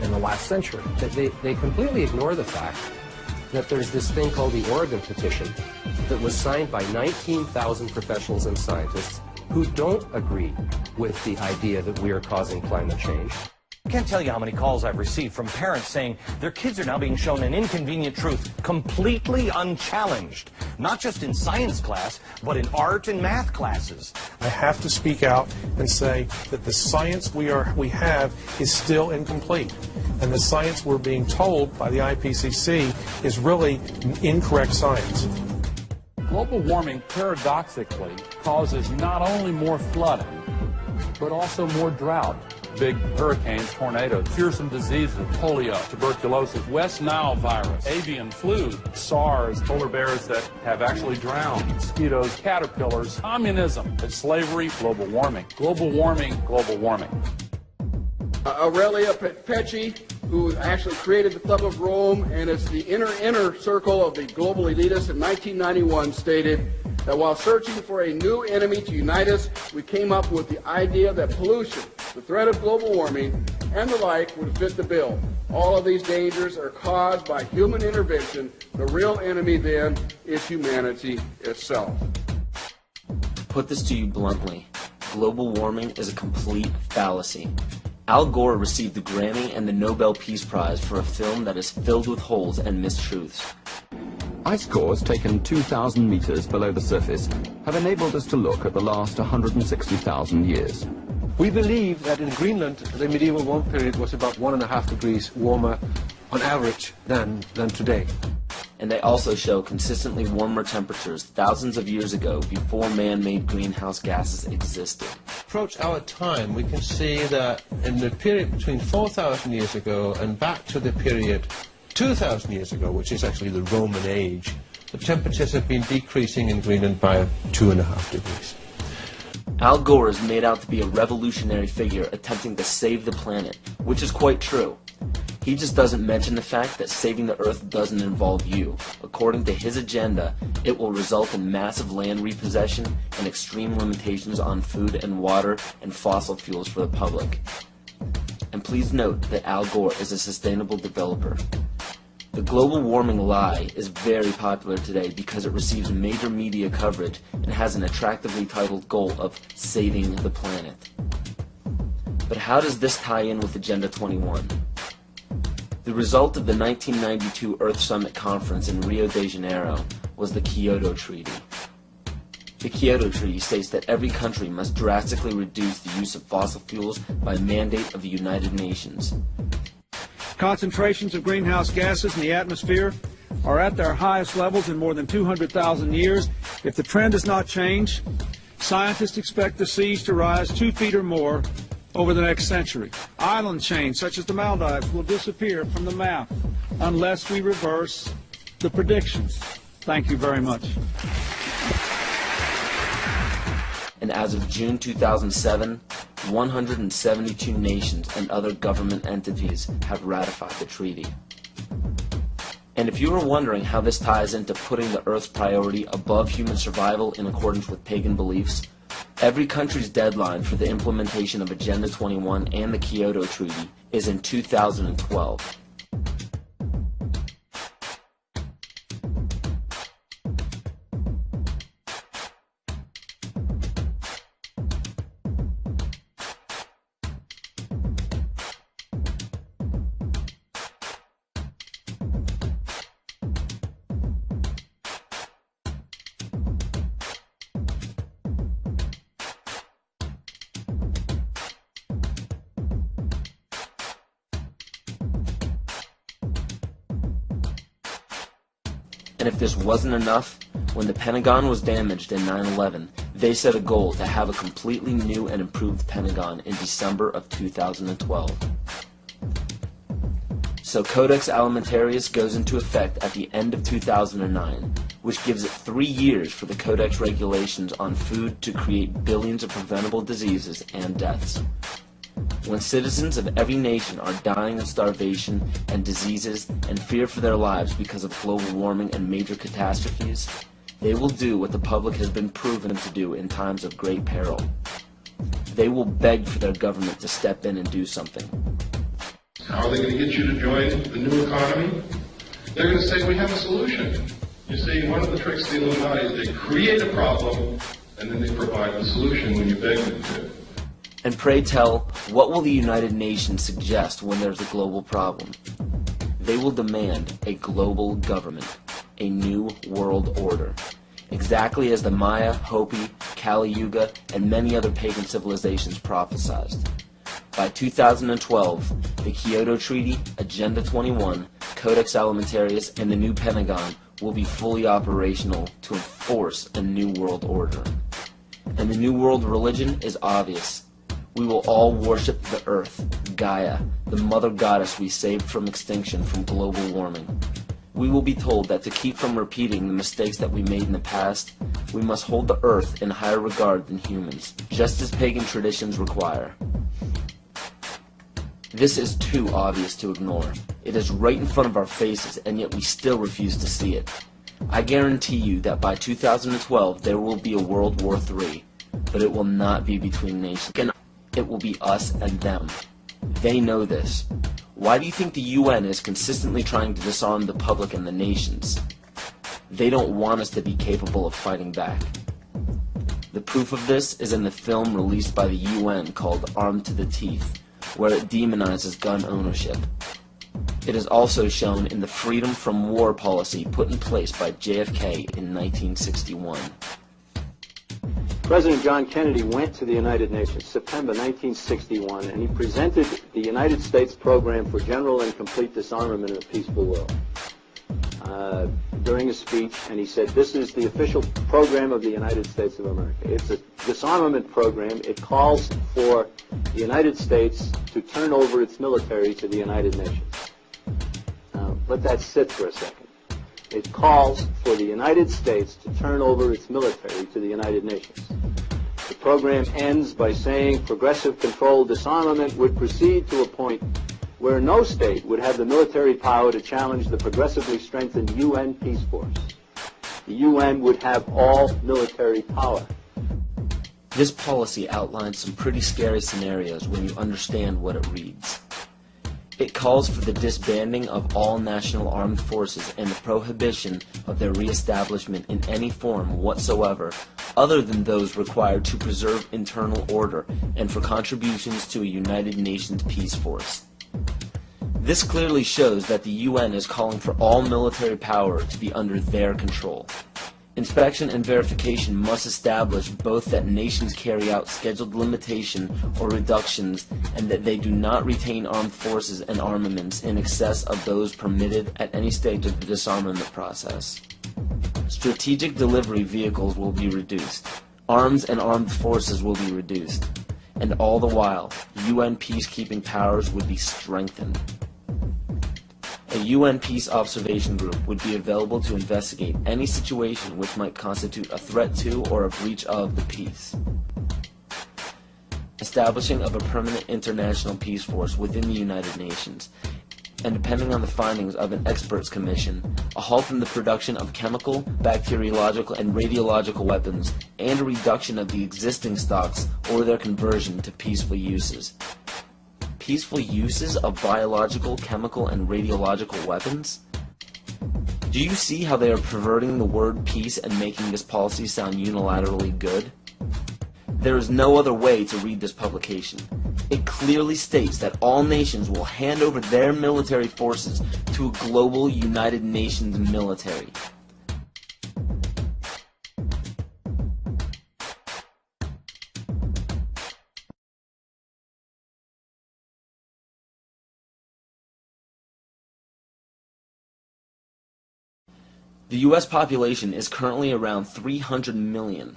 in the last century. They completely ignore the fact that there's this thing called the Oregon Petition that was signed by 19,000 professionals and scientists who don't agree with the idea that we are causing climate change. I can't tell you how many calls I've received from parents saying their kids are now being shown an inconvenient truth completely unchallenged, not just in science class, but in art and math classes. I have to speak out and say that the science we have is still incomplete, and the science we're being told by the IPCC is really incorrect science. Global warming, paradoxically, causes not only more flooding, but also more drought. Big hurricanes, tornadoes, fearsome diseases, polio, tuberculosis, West Nile virus, avian flu, SARS, polar bears that have actually drowned, mosquitoes, caterpillars, communism, and slavery, global warming. Global warming, global warming. Aurelia Pecci, who actually created the Club of Rome, and it's the inner circle of the global elitists in 1991, stated that while searching for a new enemy to unite us, we came up with the idea that pollution, the threat of global warming, and the like would fit the bill. All of these dangers are caused by human intervention. The real enemy, then, is humanity itself. To put this to you bluntly, global warming is a complete fallacy. Al Gore received the Grammy and the Nobel Peace Prize for a film that is filled with holes and mistruths. Ice cores taken 2,000 meters below the surface have enabled us to look at the last 160,000 years. We believe that in Greenland, the medieval warm period was about 1.5 degrees warmer on average than today. And they also show consistently warmer temperatures thousands of years ago before man-made greenhouse gases existed. Approach our time, we can see that in the period between 4,000 years ago and back to the period 2,000 years ago, which is actually the Roman age, the temperatures have been decreasing in Greenland by 2.5 degrees. Al Gore is made out to be a revolutionary figure attempting to save the planet, which is quite true. He just doesn't mention the fact that saving the Earth doesn't involve you. According to his agenda, it will result in massive land repossession and extreme limitations on food and water and fossil fuels for the public. And please note that Al Gore is a sustainable developer. The global warming lie is very popular today because it receives major media coverage and has an attractively titled goal of saving the planet. But how does this tie in with Agenda 21? The result of the 1992 Earth Summit Conference in Rio de Janeiro was the Kyoto Treaty. The Kyoto Treaty states that every country must drastically reduce the use of fossil fuels by mandate of the United Nations. Concentrations of greenhouse gases in the atmosphere are at their highest levels in more than 200,000 years. If the trend does not change, scientists expect the seas to rise 2 feet or more over the next century. Island chains such as the Maldives will disappear from the map unless we reverse the predictions. Thank you very much. And as of June 2007, 172 nations and other government entities have ratified the treaty. And if you were wondering how this ties into putting the Earth's priority above human survival in accordance with pagan beliefs, every country's deadline for the implementation of Agenda 21 and the Kyoto Treaty is in 2012. And if this wasn't enough, when the Pentagon was damaged in 9/11, they set a goal to have a completely new and improved Pentagon in December of 2012. So Codex Alimentarius goes into effect at the end of 2009, which gives it 3 years for the Codex regulations on food to create billions of preventable diseases and deaths. When citizens of every nation are dying of starvation and diseases and fear for their lives because of global warming and major catastrophes, they will do what the public has been proven to do in times of great peril. They will beg for their government to step in and do something. How are they going to get you to join the new economy? They're going to say, we have a solution. You see, one of the tricks of the Illuminati is they create a problem and then they provide the solution when you beg them to. And pray tell, What will the United Nations suggest when there's a global problem? They will demand a global government, a new world order, exactly as the Maya, Hopi, Kali Yuga, and many other pagan civilizations prophesied. By 2012, the Kyoto Treaty, Agenda 21, Codex Alimentarius, and the new Pentagon will be fully operational to enforce a new world order. And the new world religion is obvious. We will all worship the earth, Gaia, the mother goddess we saved from extinction from global warming. We will be told that to keep from repeating the mistakes that we made in the past, we must hold the earth in higher regard than humans, just as pagan traditions require. This is too obvious to ignore. It is right in front of our faces, and yet we still refuse to see it. I guarantee you that by 2012 there will be a World War III, but it will not be between nations. It will be us and them. They know this. Why do you think the UN is consistently trying to disarm the public and the nations? They don't want us to be capable of fighting back. The proof of this is in the film released by the UN called Armed to the Teeth, where it demonizes gun ownership. It is also shown in the Freedom from War policy put in place by JFK in 1961. President John Kennedy went to the United Nations September 1961, and he presented the United States program for general and complete disarmament in a peaceful world during a speech, and he said, this is the official program of the United States of America. It's a disarmament program. It calls for the United States to turn over its military to the United Nations. Now, let that sit for a second. It calls for the United States to turn over its military to the United Nations. The program ends by saying progressive controlled disarmament would proceed to a point where no state would have the military power to challenge the progressively strengthened UN peace force. The UN would have all military power. This policy outlines some pretty scary scenarios when you understand what it reads. It calls for the disbanding of all national armed forces and the prohibition of their reestablishment in any form whatsoever other than those required to preserve internal order and for contributions to a United Nations peace force. This clearly shows that the UN is calling for all military power to be under their control. Inspection and verification must establish both that nations carry out scheduled limitation or reductions and that they do not retain armed forces and armaments in excess of those permitted at any stage of the disarmament process. Strategic delivery vehicles will be reduced. Arms and armed forces will be reduced. And all the while, UN peacekeeping powers would be strengthened. A UN Peace Observation Group would be available to investigate any situation which might constitute a threat to or a breach of the peace. Establishing of a permanent international peace force within the United Nations, and depending on the findings of an experts commission, a halt in the production of chemical, bacteriological, and radiological weapons, and a reduction of the existing stocks or their conversion to peaceful uses. Peaceful uses of biological, chemical, and radiological weapons? Do you see how they are perverting the word peace and making this policy sound unilaterally good? There is no other way to read this publication. It clearly states that all nations will hand over their military forces to a global United Nations military. The U.S. population is currently around 300 million.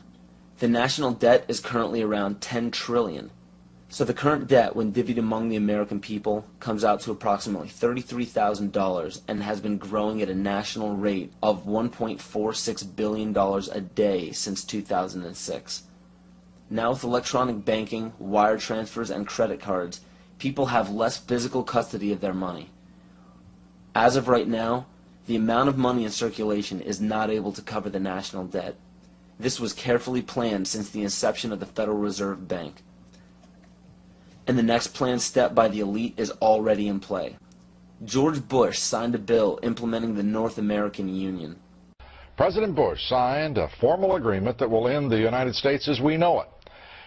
The national debt is currently around 10 trillion. So the current debt, when divvied among the American people, comes out to approximately $33,000 and has been growing at a national rate of $1.46 billion a day since 2006. Now with electronic banking, wire transfers, and credit cards, people have less physical custody of their money. As of right now, the amount of money in circulation is not able to cover the national debt. This was carefully planned since the inception of the Federal Reserve Bank. And the next planned step by the elite is already in play. George Bush signed a bill implementing the North American Union. President Bush signed a formal agreement that will end the United States as we know it.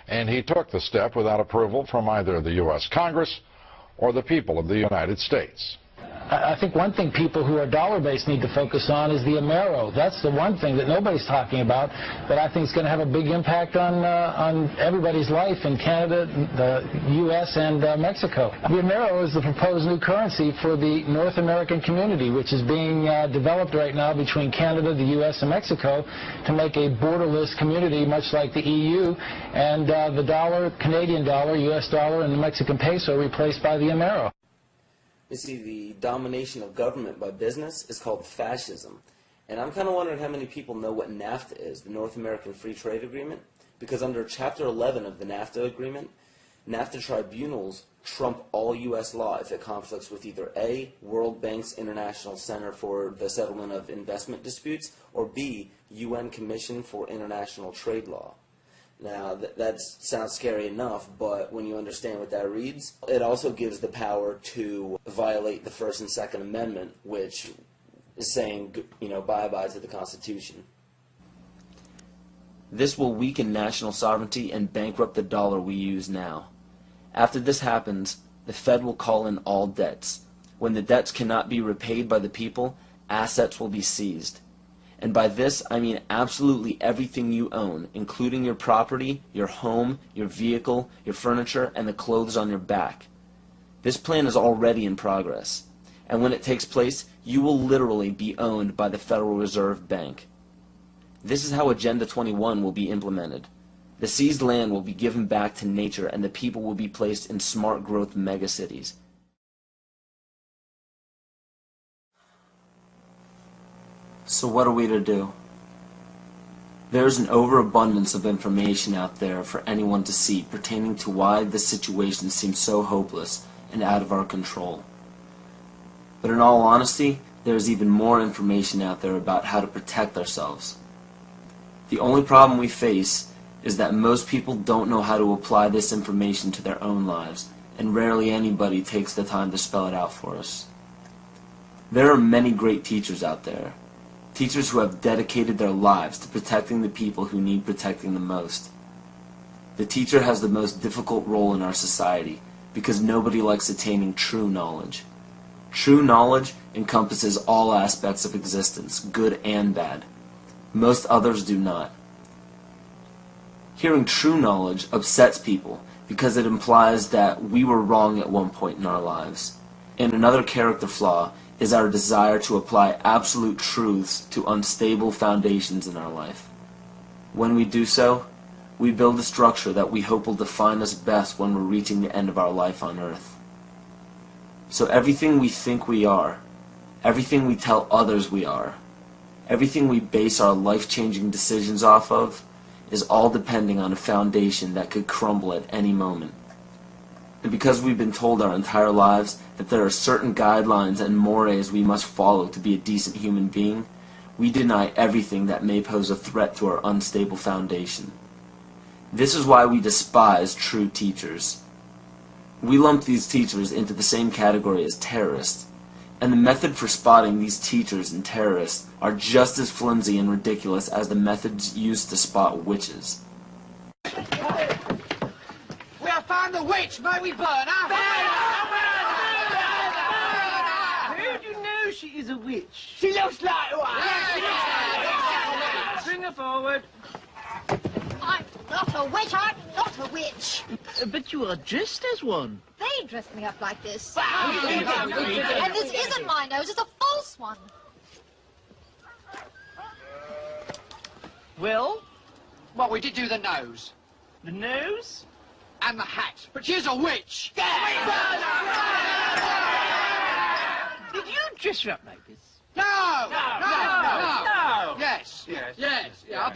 and he took the step without approval from either the U.S. Congress or the people of the United States. I think one thing people who are dollar-based need to focus on is the Amero. That's the one thing that nobody's talking about, but I think is going to have a big impact on everybody's life in Canada, the U.S., and Mexico. The Amero is the proposed new currency for the North American community, which is being developed right now between Canada, the U.S., and Mexico to make a borderless community, much like the EU, and the dollar, Canadian dollar, U.S. dollar, and the Mexican peso replaced by the Amero. You see, the domination of government by business is called fascism. And I'm kind of wondering how many people know what NAFTA is, the North American Free Trade Agreement, because under Chapter 11 of the NAFTA agreement, NAFTA tribunals trump all U.S. law if it conflicts with either A, World Bank's International Center for the Settlement of Investment Disputes, or B, UN Commission for International Trade Law. Now, that sounds scary enough, but when you understand what that reads, it also gives the power to violate the First and Second Amendment, which is saying, you know, bye-bye to the Constitution. This will weaken national sovereignty and bankrupt the dollar we use now. After this happens, the Fed will call in all debts. When the debts cannot be repaid by the people, assets will be seized. And by this, I mean absolutely everything you own, including your property, your home, your vehicle, your furniture, and the clothes on your back. This plan is already in progress. And when it takes place, you will literally be owned by the Federal Reserve Bank. This is how Agenda 21 will be implemented. The seized land will be given back to nature, and the people will be placed in smart growth megacities. So what are we to do? There is an overabundance of information out there for anyone to see pertaining to why this situation seems so hopeless and out of our control. But in all honesty, there is even more information out there about how to protect ourselves. The only problem we face is that most people don't know how to apply this information to their own lives, and rarely anybody takes the time to spell it out for us. There are many great teachers out there. Teachers who have dedicated their lives to protecting the people who need protecting the most. The teacher has the most difficult role in our society because nobody likes attaining true knowledge. True knowledge encompasses all aspects of existence, good and bad. Most others do not. Hearing true knowledge upsets people because it implies that we were wrong at one point in our lives. And another character flaw is our desire to apply absolute truths to unstable foundations in our life. When we do so, we build a structure that we hope will define us best when we're reaching the end of our life on earth. So everything we think we are, everything we tell others we are, everything we base our life-changing decisions off of, is all depending on a foundation that could crumble at any moment. And because we've been told our entire lives that there are certain guidelines and mores we must follow to be a decent human being, we deny everything that may pose a threat to our unstable foundation. This is why we despise true teachers. We lump these teachers into the same category as terrorists, and the method for spotting these teachers and terrorists are just as flimsy and ridiculous as the methods used to spot witches. We have found the witch, may we burn her? How do you know she is a witch? She looks like one. Bring her forward. I'm not a witch, I'm not a witch. But you are dressed as one. They dressed me up like this. And this isn't my nose, it's a false one. Well? Well, we did do the nose. The nose? And the hat. But she's a witch. Did you dress her up like this? No! No! Yes. Yeah, a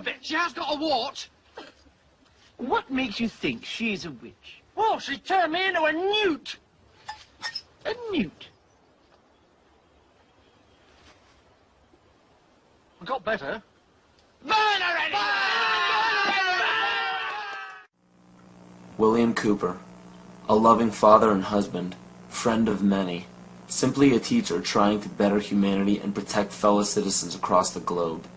bit. She has got a wart. What makes you think she's a witch? Oh, she turned me into a newt. A newt? I got better. Burn her anyway! William Cooper, a loving father and husband, friend of many, simply a teacher trying to better humanity and protect fellow citizens across the globe.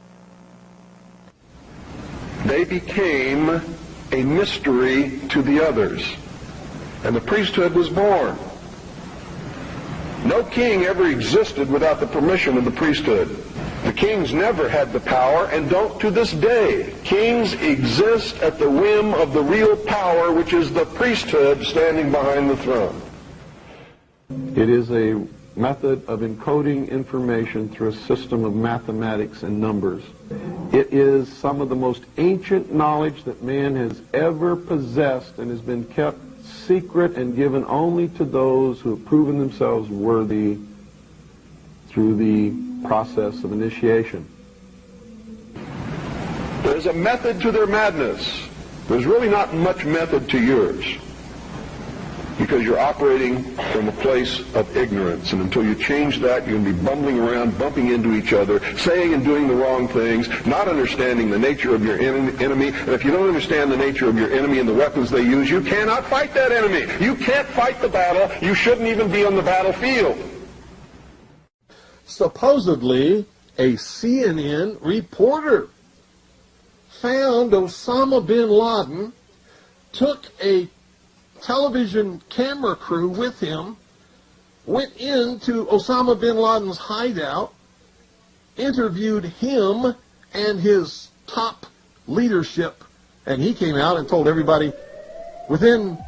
They became a mystery to the others. And the priesthood was born. No king ever existed without the permission of the priesthood. The kings never had the power and don't to this day. Kings exist at the whim of the real power, which is the priesthood standing behind the throne. It is a method of encoding information through a system of mathematics and numbers. It is some of the most ancient knowledge that man has ever possessed and has been kept secret and given only to those who have proven themselves worthy through the process of initiation. There's a method to their madness. There's really not much method to yours, because you're operating from a place of ignorance, and until you change that, you're going to be bumbling around, bumping into each other, saying and doing the wrong things, not understanding the nature of your enemy. And if you don't understand the nature of your enemy and the weapons they use, you cannot fight that enemy. You can't fight the battle. You shouldn't even be on the battlefield. Supposedly, a CNN reporter found Osama bin Laden, took a television camera crew with him, went into Osama bin Laden's hideout, interviewed him and his top leadership, and he came out and told everybody, within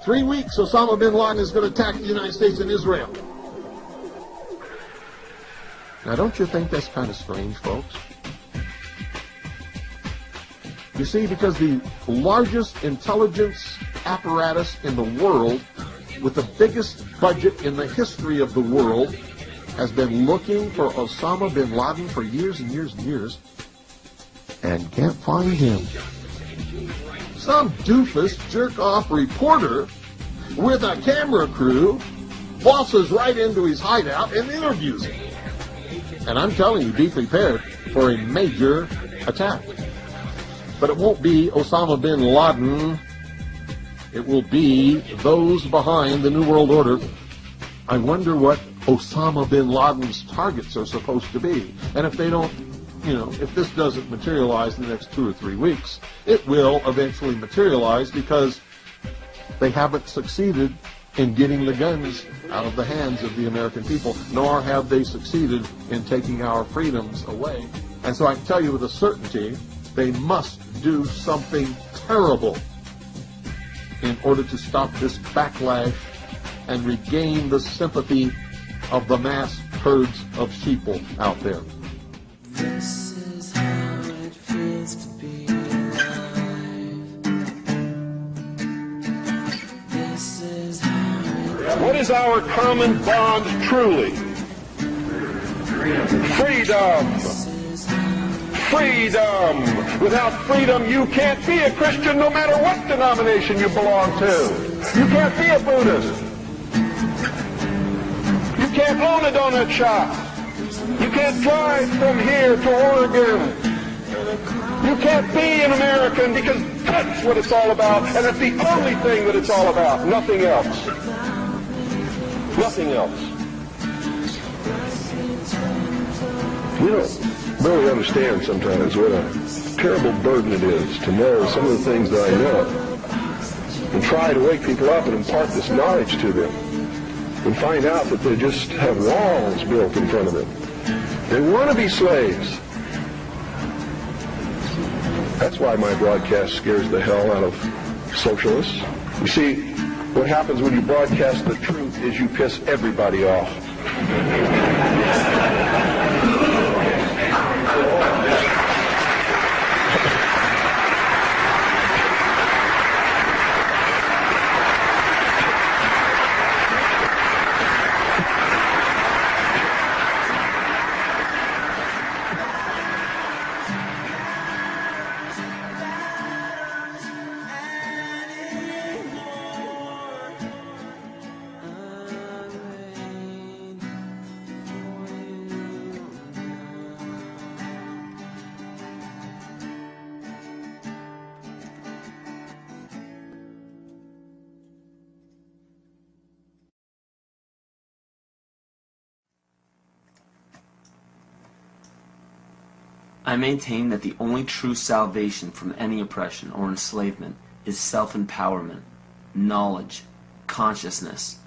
3 weeks, Osama bin Laden is going to attack the United States and Israel. Now, don't you think that's kind of strange, folks? You see, because the largest intelligence apparatus in the world, with the biggest budget in the history of the world, has been looking for Osama bin Laden for years and years and years, and can't find him. Some doofus jerk-off reporter with a camera crew bosses right into his hideout and interviews him. And I'm telling you, be prepared for a major attack. But it won't be Osama bin Laden. It will be those behind the New World Order. I wonder what Osama bin Laden's targets are supposed to be. And if they don't, if this doesn't materialize in the next 2 or 3 weeks, it will eventually materialize, because they haven't succeeded in getting the guns out of the hands of the American people, nor have they succeeded in taking our freedoms away. And so I can tell you with a certainty, they must do something terrible in order to stop this backlash and regain the sympathy of the mass herds of sheeple out there. This is how it feels to be alive. This is how What is our common bond truly? Freedom. Freedom. Without freedom, you can't be a Christian no matter what denomination you belong to. You can't be a Buddhist. You can't own a donut shop. You can't drive from here to Oregon. You can't be an American, because that's what it's all about, and that's the only thing that it's all about. Nothing else. Nothing else. You don't really understand sometimes what a terrible burden it is to know some of the things that I know, and try to wake people up and impart this knowledge to them, and find out that they just have walls built in front of them. They want to be slaves. That's why my broadcast scares the hell out of socialists. You see, what happens when you broadcast the truth is you piss everybody off. I maintain that the only true salvation from any oppression or enslavement is self-empowerment, knowledge, consciousness.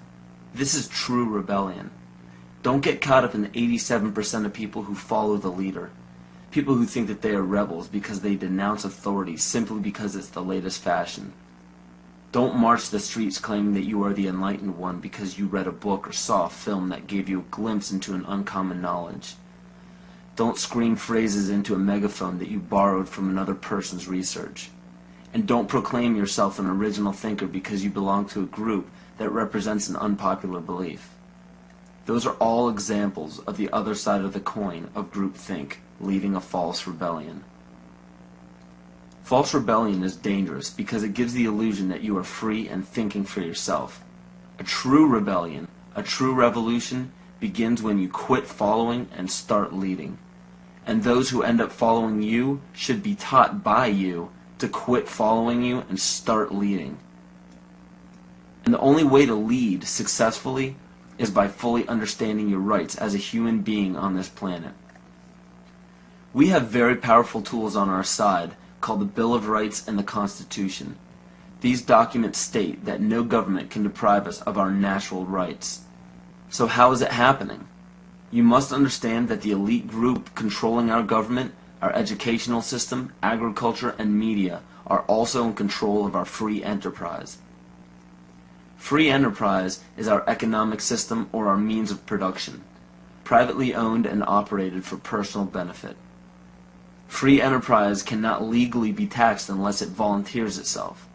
This is true rebellion. Don't get caught up in the 87% of people who follow the leader. People who think that they are rebels because they denounce authority simply because it's the latest fashion. Don't march the streets claiming that you are the enlightened one because you read a book or saw a film that gave you a glimpse into an uncommon knowledge. Don't scream phrases into a megaphone that you borrowed from another person's research. And don't proclaim yourself an original thinker because you belong to a group that represents an unpopular belief. Those are all examples of the other side of the coin of groupthink, leading a false rebellion. False rebellion is dangerous because it gives the illusion that you are free and thinking for yourself. A true rebellion, a true revolution, begins when you quit following and start leading. And those who end up following you should be taught by you to quit following you and start leading. And the only way to lead successfully is by fully understanding your rights as a human being on this planet. We have very powerful tools on our side called the Bill of Rights and the Constitution. These documents state that no government can deprive us of our natural rights. So how is it happening? You must understand that the elite group controlling our government, our educational system, agriculture, and media are also in control of our free enterprise. Free enterprise is our economic system or our means of production, privately owned and operated for personal benefit. Free enterprise cannot legally be taxed unless it volunteers itself.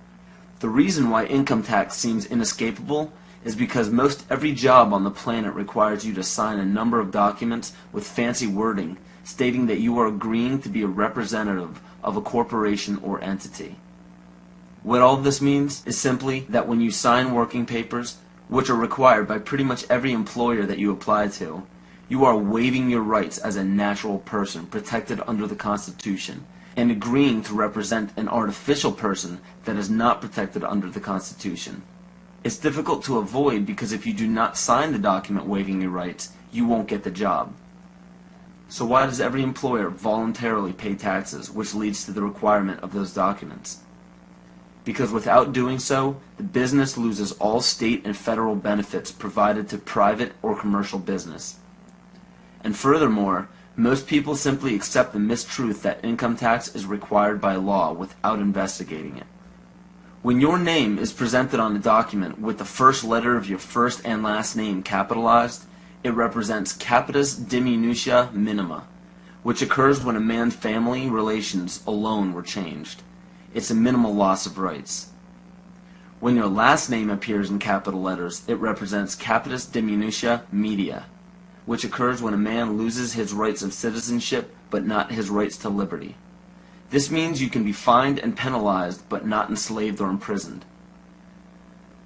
The reason why income tax seems inescapable is because most every job on the planet requires you to sign a number of documents with fancy wording stating that you are agreeing to be a representative of a corporation or entity. What all this means is simply that when you sign working papers, which are required by pretty much every employer that you apply to, you are waiving your rights as a natural person protected under the Constitution and agreeing to represent an artificial person that is not protected under the Constitution. It's difficult to avoid because if you do not sign the document waiving your rights, you won't get the job. So why does every employer voluntarily pay taxes, which leads to the requirement of those documents? Because without doing so, the business loses all state and federal benefits provided to private or commercial business. And furthermore, most people simply accept the mistruth that income tax is required by law without investigating it. When your name is presented on a document with the first letter of your first and last name capitalized, it represents capitis diminutia minima, which occurs when a man's family relations alone were changed. It's a minimal loss of rights. When your last name appears in capital letters, it represents capitis diminutia media, which occurs when a man loses his rights of citizenship but not his rights to liberty. This means you can be fined and penalized but not enslaved or imprisoned.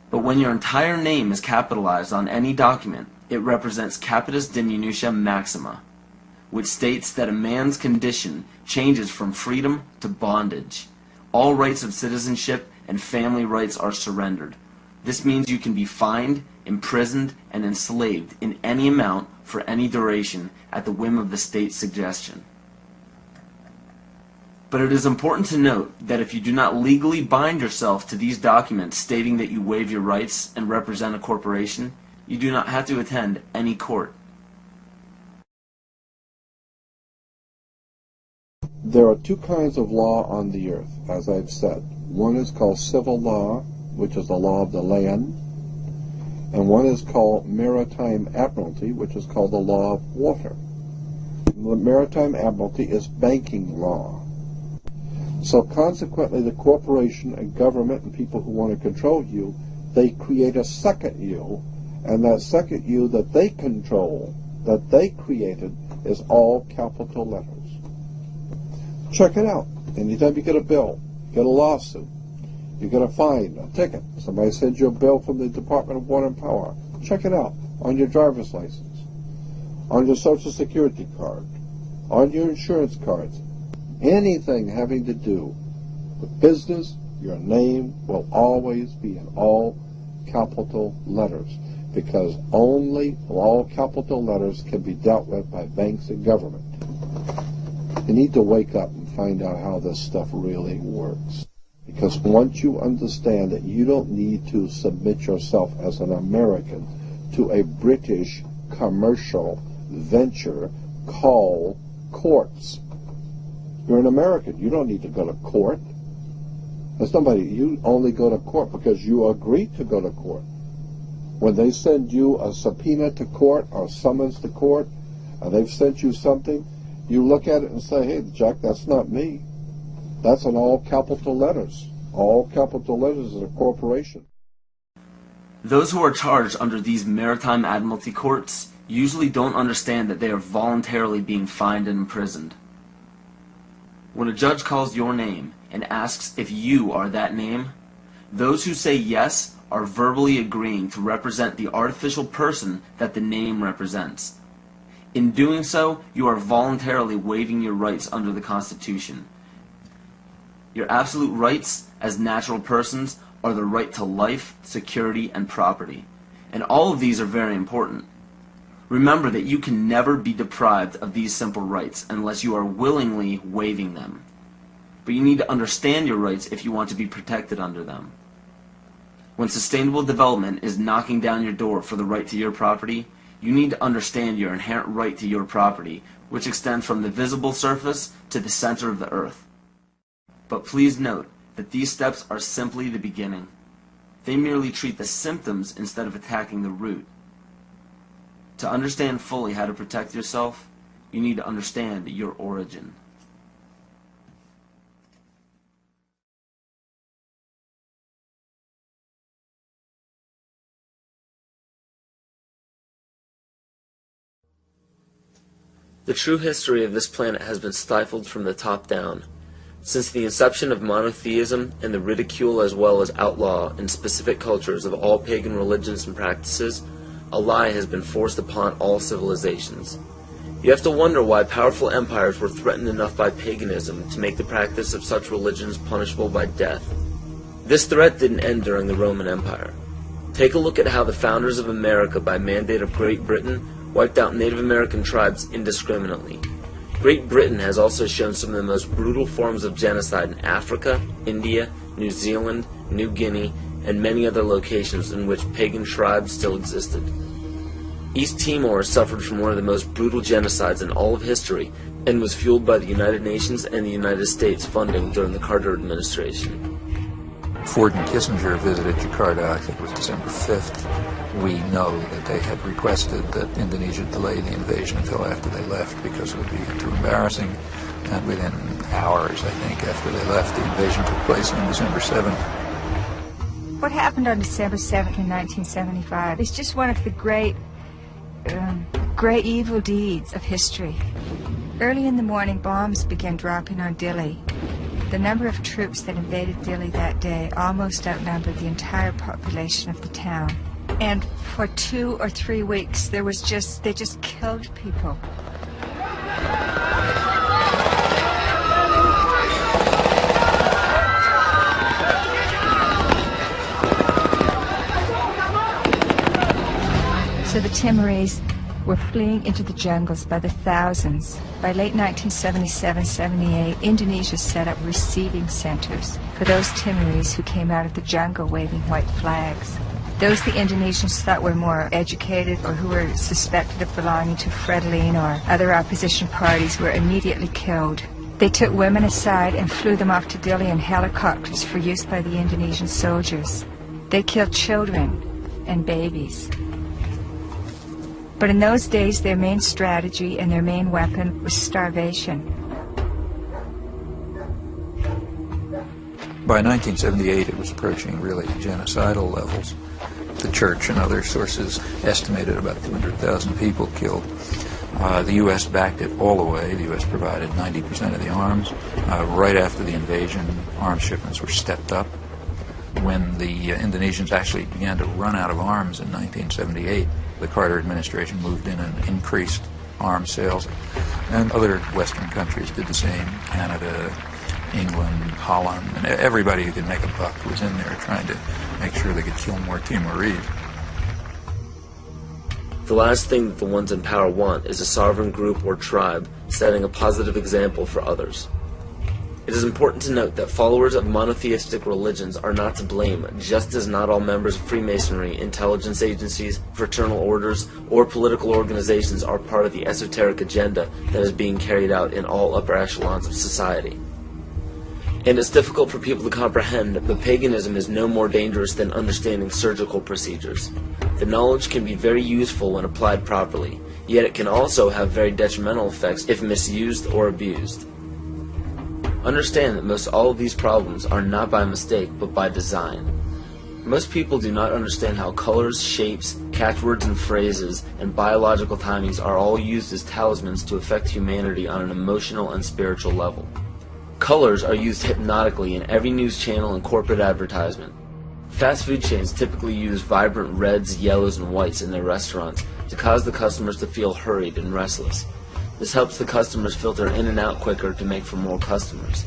But when your entire name is capitalized on any document, it represents capitis diminutia maxima, which states that a man's condition changes from freedom to bondage. All rights of citizenship and family rights are surrendered. This means you can be fined, imprisoned, and enslaved in any amount for any duration at the whim of the state's suggestion. But it is important to note that if you do not legally bind yourself to these documents stating that you waive your rights and represent a corporation, you do not have to attend any court. There are two kinds of law on the earth, as I've said. One is called civil law, which is the law of the land, and one is called maritime admiralty, which is called the law of water. The maritime admiralty is banking law. So consequently, the corporation and government and people who want to control you, they create a second you, and that second you that they control, that they created, is all capital letters. Check it out. Anytime you get a bill, get a lawsuit, you get a fine, a ticket, somebody sends you a bill from the Department of Water and Power, check it out on your driver's license, on your Social Security card, on your insurance cards. Anything having to do with business, your name will always be in all capital letters, because only all capital letters can be dealt with by banks and government. You need to wake up and find out how this stuff really works. Because once you understand that you don't need to submit yourself as an American to a British commercial venture called courts. You're an American. You don't need to go to court. There's nobody. You only go to court because you agree to go to court. When they send you a subpoena to court or summons to court, and they've sent you something, you look at it and say, hey, Jack, that's not me. That's in all capital letters. All capital letters is a corporation. Those who are charged under these maritime admiralty courts usually don't understand that they are voluntarily being fined and imprisoned. When a judge calls your name and asks if you are that name, those who say yes are verbally agreeing to represent the artificial person that the name represents. In doing so, you are voluntarily waiving your rights under the Constitution. Your absolute rights as natural persons are the right to life, security, and property. And all of these are very important. Remember that you can never be deprived of these simple rights unless you are willingly waiving them. But you need to understand your rights if you want to be protected under them. When sustainable development is knocking down your door for the right to your property, you need to understand your inherent right to your property, which extends from the visible surface to the center of the earth. But please note that these steps are simply the beginning. They merely treat the symptoms instead of attacking the root. To understand fully how to protect yourself, you need to understand your origin. The true history of this planet has been stifled from the top down. Since the inception of monotheism and the ridicule as well as outlaw in specific cultures of all pagan religions and practices, a lie has been forced upon all civilizations. You have to wonder why powerful empires were threatened enough by paganism to make the practice of such religions punishable by death. This threat didn't end during the Roman Empire. Take a look at how the founders of America, by mandate of Great Britain, wiped out Native American tribes indiscriminately. Great Britain has also shown some of the most brutal forms of genocide in Africa, India, New Zealand, New Guinea, and many other locations in which pagan tribes still existed. East Timor suffered from one of the most brutal genocides in all of history and was fueled by the United Nations and the United States funding during the Carter administration. Ford and Kissinger visited Jakarta, I think it was December 5th. We know that they had requested that Indonesia delay the invasion until after they left because it would be too embarrassing. And within hours, I think, after they left, the invasion took place on December 7th. What happened on December 7th in 1975 is just one of the great evil deeds of history. Early in the morning, bombs began dropping on Dili. The number of troops that invaded Dili that day almost outnumbered the entire population of the town. And for 2 or 3 weeks, they just killed people. So the Timorese were fleeing into the jungles by the thousands. By late 1977-78, Indonesia set up receiving centers for those Timorese who came out of the jungle waving white flags. Those the Indonesians thought were more educated or who were suspected of belonging to Frelimo or other opposition parties were immediately killed. They took women aside and flew them off to Dili in helicopters for use by the Indonesian soldiers. They killed children and babies. But in those days, their main strategy and their main weapon was starvation. By 1978, it was approaching really genocidal levels. The church and other sources estimated about 200,000 people killed. The U.S. backed it all the way. The U.S. provided 90% of the arms. Right after the invasion, arms shipments were stepped up. When the Indonesians actually began to run out of arms in 1978, the Carter administration moved in and increased arms sales, and other Western countries did the same. Canada, England, Holland, and everybody who could make a buck was in there trying to make sure they could kill more Timorese. The last thing that the ones in power want is a sovereign group or tribe setting a positive example for others. It is important to note that followers of monotheistic religions are not to blame, just as not all members of Freemasonry, intelligence agencies, fraternal orders, or political organizations are part of the esoteric agenda that is being carried out in all upper echelons of society. And it's difficult for people to comprehend, but paganism is no more dangerous than understanding surgical procedures. The knowledge can be very useful when applied properly, yet it can also have very detrimental effects if misused or abused. Understand that most all of these problems are not by mistake, but by design. Most people do not understand how colors, shapes, catchwords and phrases, and biological timings are all used as talismans to affect humanity on an emotional and spiritual level. Colors are used hypnotically in every news channel and corporate advertisement. Fast food chains typically use vibrant reds, yellows, and whites in their restaurants to cause the customers to feel hurried and restless. This helps the customers filter in and out quicker to make for more customers.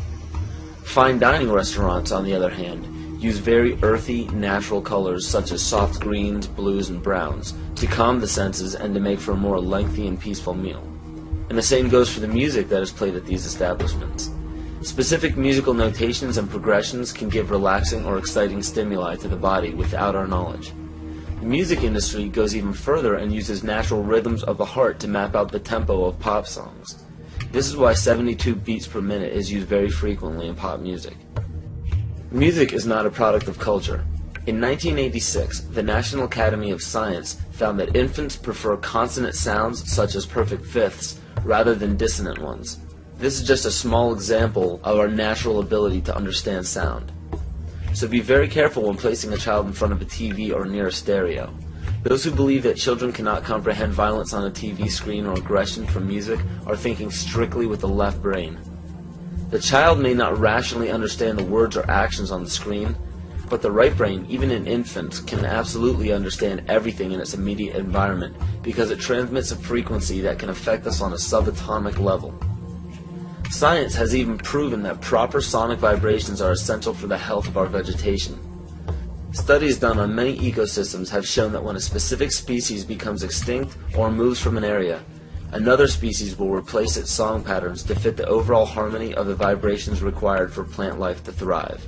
Fine dining restaurants, on the other hand, use very earthy, natural colors such as soft greens, blues, and browns to calm the senses and to make for a more lengthy and peaceful meal. And the same goes for the music that is played at these establishments. Specific musical notations and progressions can give relaxing or exciting stimuli to the body without our knowledge. The music industry goes even further and uses natural rhythms of the heart to map out the tempo of pop songs. This is why 72 beats per minute is used very frequently in pop music. Music is not a product of culture. In 1986, the National Academy of Science found that infants prefer consonant sounds such as perfect fifths rather than dissonant ones. This is just a small example of our natural ability to understand sound. So be very careful when placing a child in front of a TV or near a stereo. Those who believe that children cannot comprehend violence on a TV screen or aggression from music are thinking strictly with the left brain. The child may not rationally understand the words or actions on the screen, but the right brain, even in infants, can absolutely understand everything in its immediate environment because it transmits a frequency that can affect us on a subatomic level. Science has even proven that proper sonic vibrations are essential for the health of our vegetation. Studies done on many ecosystems have shown that when a specific species becomes extinct or moves from an area, another species will replace its song patterns to fit the overall harmony of the vibrations required for plant life to thrive.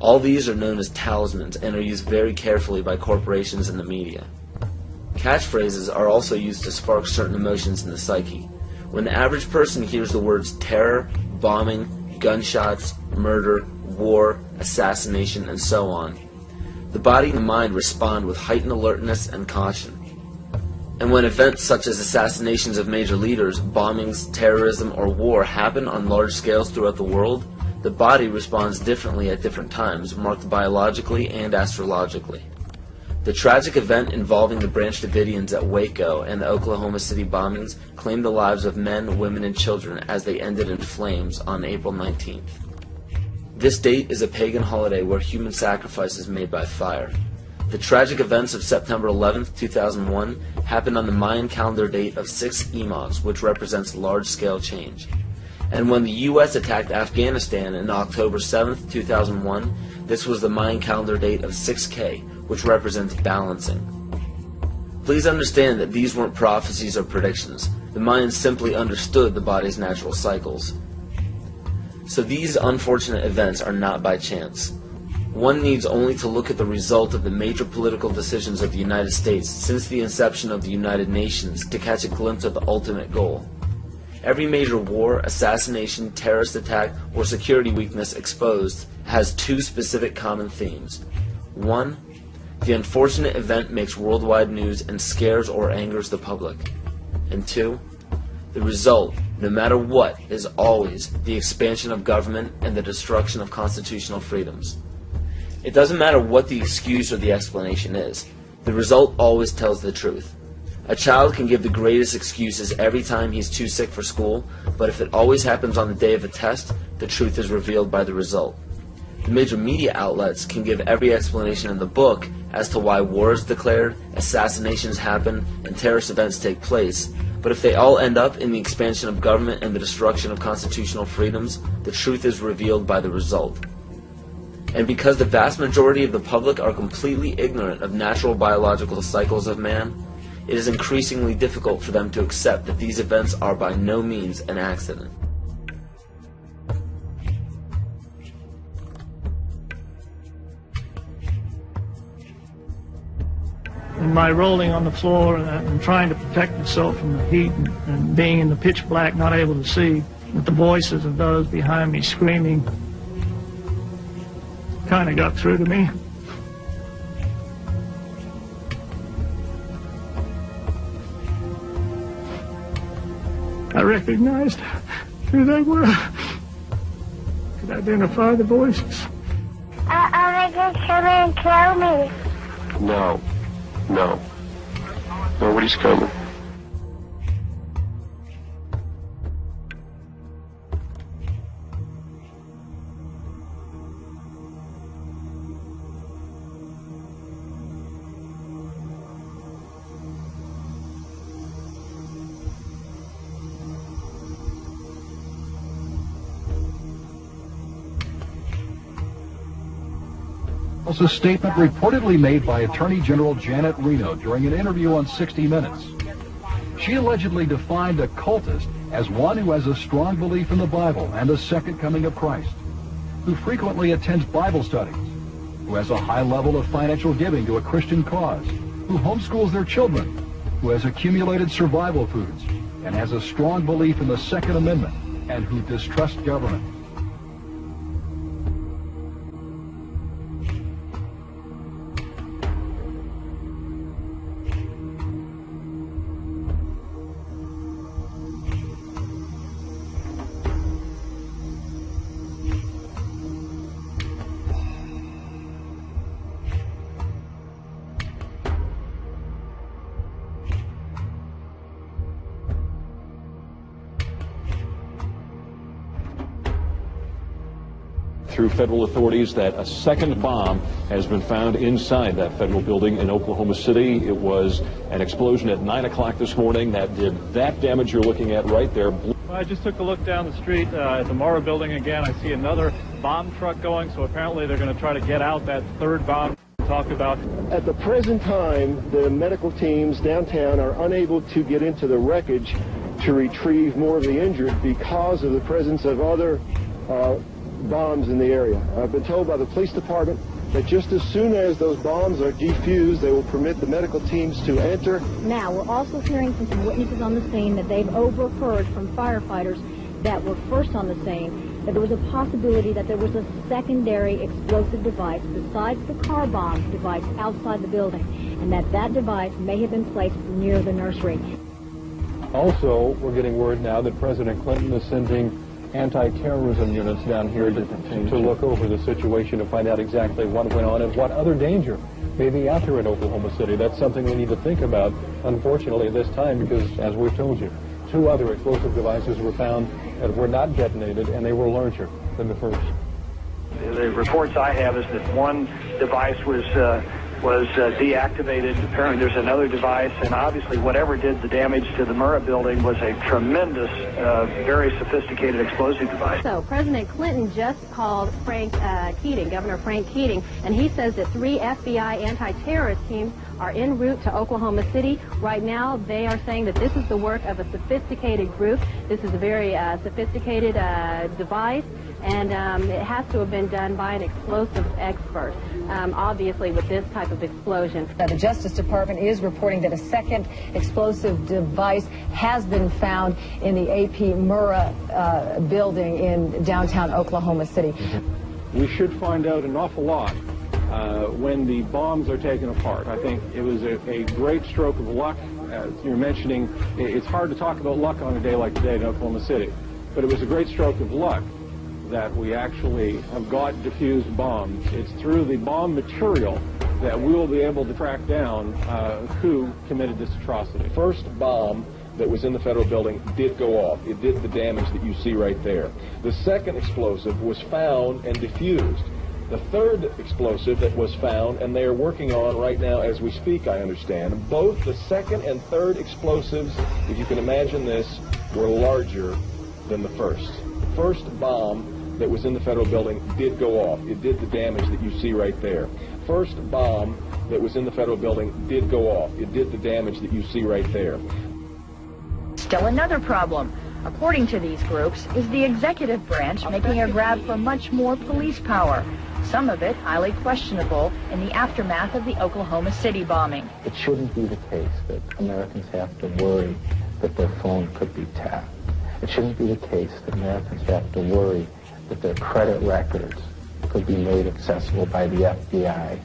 All these are known as talismans and are used very carefully by corporations and the media. Catchphrases are also used to spark certain emotions in the psyche. When the average person hears the words terror, bombing, gunshots, murder, war, assassination, and so on, the body and the mind respond with heightened alertness and caution. And when events such as assassinations of major leaders, bombings, terrorism, or war happen on large scales throughout the world, the body responds differently at different times, marked biologically and astrologically. The tragic event involving the Branch Davidians at Waco and the Oklahoma City bombings claimed the lives of men, women, and children as they ended in flames on April 19th. This date is a pagan holiday where human sacrifice is made by fire. The tragic events of September 11th, 2001 happened on the Mayan calendar date of 6 Emogs, which represents large-scale change. And when the U.S. attacked Afghanistan on October 7th, 2001, this was the Mayan calendar date of 6K, which represents balancing. Please understand that these weren't prophecies or predictions. The Mayans simply understood the body's natural cycles. So these unfortunate events are not by chance. One needs only to look at the result of the major political decisions of the United States since the inception of the United Nations to catch a glimpse of the ultimate goal. Every major war, assassination, terrorist attack, or security weakness exposed has two specific common themes. 1. The unfortunate event makes worldwide news and scares or angers the public. And 2. The result, no matter what, is always the expansion of government and the destruction of constitutional freedoms. It doesn't matter what the excuse or the explanation is. The result always tells the truth. A child can give the greatest excuses every time he's too sick for school, but if it always happens on the day of a test, the truth is revealed by the result. The major media outlets can give every explanation in the book as to why war is declared, assassinations happen, and terrorist events take place, but if they all end up in the expansion of government and the destruction of constitutional freedoms, the truth is revealed by the result. And because the vast majority of the public are completely ignorant of natural biological cycles of man, it is increasingly difficult for them to accept that these events are by no means an accident. And by rolling on the floor and trying to protect myself from the heat and being in the pitch black, not able to see, with the voices of those behind me screaming, kind of got through to me. I recognized who they were. Could identify the voices. Are they going to come and kill me? No. No. Nobody's coming. A statement reportedly made by Attorney General Janet Reno during an interview on 60 Minutes. She allegedly defined a cultist as one who has a strong belief in the Bible and the second coming of Christ, who frequently attends Bible studies, who has a high level of financial giving to a Christian cause, who homeschools their children, who has accumulated survival foods, and has a strong belief in the Second Amendment, and who distrusts government. Through federal authorities that a second bomb has been found inside that federal building in Oklahoma City. It was an explosion at 9 o'clock this morning that did that damage you're looking at right there. I just took a look down the street at the Murrah building again. I see another bomb truck going, so apparently they're going to try to get out that third bomb we talked about. At the present time, the medical teams downtown are unable to get into the wreckage to retrieve more of the injured because of the presence of other bombs in the area. I've been told by the police department that just as soon as those bombs are defused, they will permit the medical teams to enter. Now, we're also hearing from some witnesses on the scene that they've overheard from firefighters that were first on the scene that there was a possibility that there was a secondary explosive device besides the car bomb device outside the building, and that device may have been placed near the nursery. Also, we're getting word now that President Clinton is sending anti-terrorism units down here to look over the situation and find out exactly what went on and what other danger may be out there in Oklahoma City. That's something we need to think about, unfortunately, at this time, because, as we've told you, 2 other explosive devices were found that were not detonated, and they were larger than the first. The reports I have is that one device was deactivated. Apparently there's another device, and obviously whatever did the damage to the Murrah building was a tremendous, very sophisticated explosive device. So President Clinton just called Governor Frank Keating, and he says that 3 FBI anti-terrorist teams are en route to Oklahoma City. Right now, they are saying that this is the work of a sophisticated group. This is a very sophisticated device, and it has to have been done by an explosives expert, obviously with this type of explosion. The Justice Department is reporting that a second explosive device has been found in the AP Murrah building in downtown Oklahoma City. We should find out an awful lot when the bombs are taken apart. I think it was a great stroke of luck. As you're mentioning, it's hard to talk about luck on a day like today in Oklahoma City, but it was a great stroke of luck that we actually have got diffused bombs. It's through the bomb material that we will be able to track down who committed this atrocity. The first bomb that was in the federal building did go off. It did the damage that you see right there. The second explosive was found and diffused. The third explosive that was found, and they are working on right now as we speak, I understand, both the second and third explosives, if you can imagine this, were larger than the first. The first bomb that was in the federal building did go off. It did the damage that you see right there. first bomb that was in the federal building did go off. It did the damage that you see right there. Still another problem, according to these groups, is the executive branch making a grab for much more police power, some of it highly questionable in the aftermath of the Oklahoma City bombing. It shouldn't be the case that Americans have to worry that their phone could be tapped. It shouldn't be the case that Americans have to worry that their credit records could be made accessible by the FBI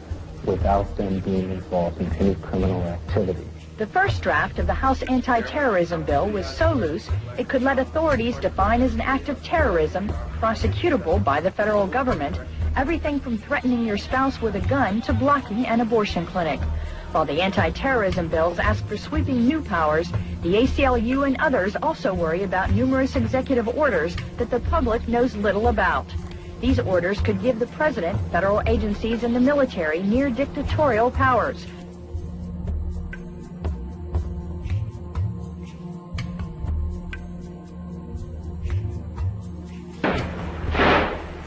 without them being involved in any criminal activity. The first draft of the House anti-terrorism bill was so loose it could let authorities define as an act of terrorism, prosecutable by the federal government, everything from threatening your spouse with a gun to blocking an abortion clinic. While the anti-terrorism bills ask for sweeping new powers, the ACLU and others also worry about numerous executive orders that the public knows little about. These orders could give the president, federal agencies, and the military near dictatorial powers.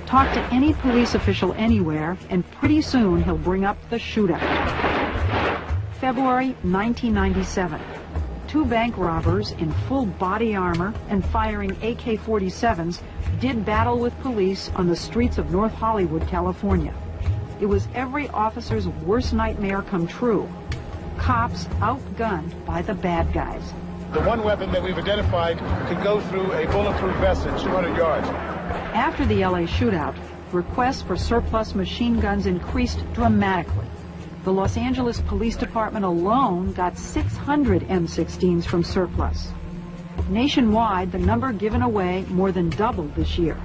Talk to any police official anywhere, and pretty soon he'll bring up the shootout. February 1997. 2 bank robbers in full body armor and firing AK-47s did battle with police on the streets of North Hollywood, California. It was every officer's worst nightmare come true. Cops outgunned by the bad guys. The one weapon that we've identified could go through a bulletproof vest at 200 yards. After the LA shootout, requests for surplus machine guns increased dramatically. The Los Angeles Police Department alone got 600 M16s from surplus. Nationwide, the number given away more than doubled this year.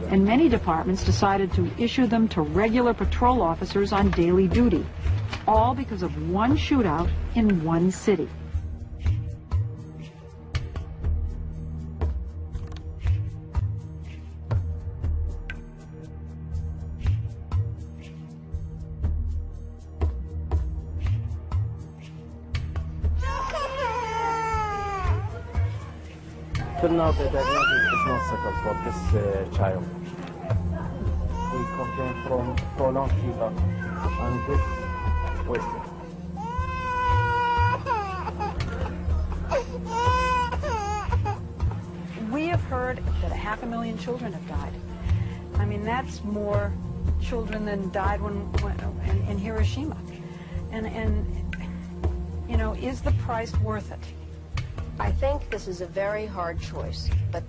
And many departments decided to issue them to regular patrol officers on daily duty, all because of one shootout in one city. Till now, the diagnosis is not settled for this child. We complain from prolonged fever and this wasting. We have heard that 500,000 children have died. I mean, that's more children than died in Hiroshima. And you know, is the price worth it? I think this is a very hard choice, but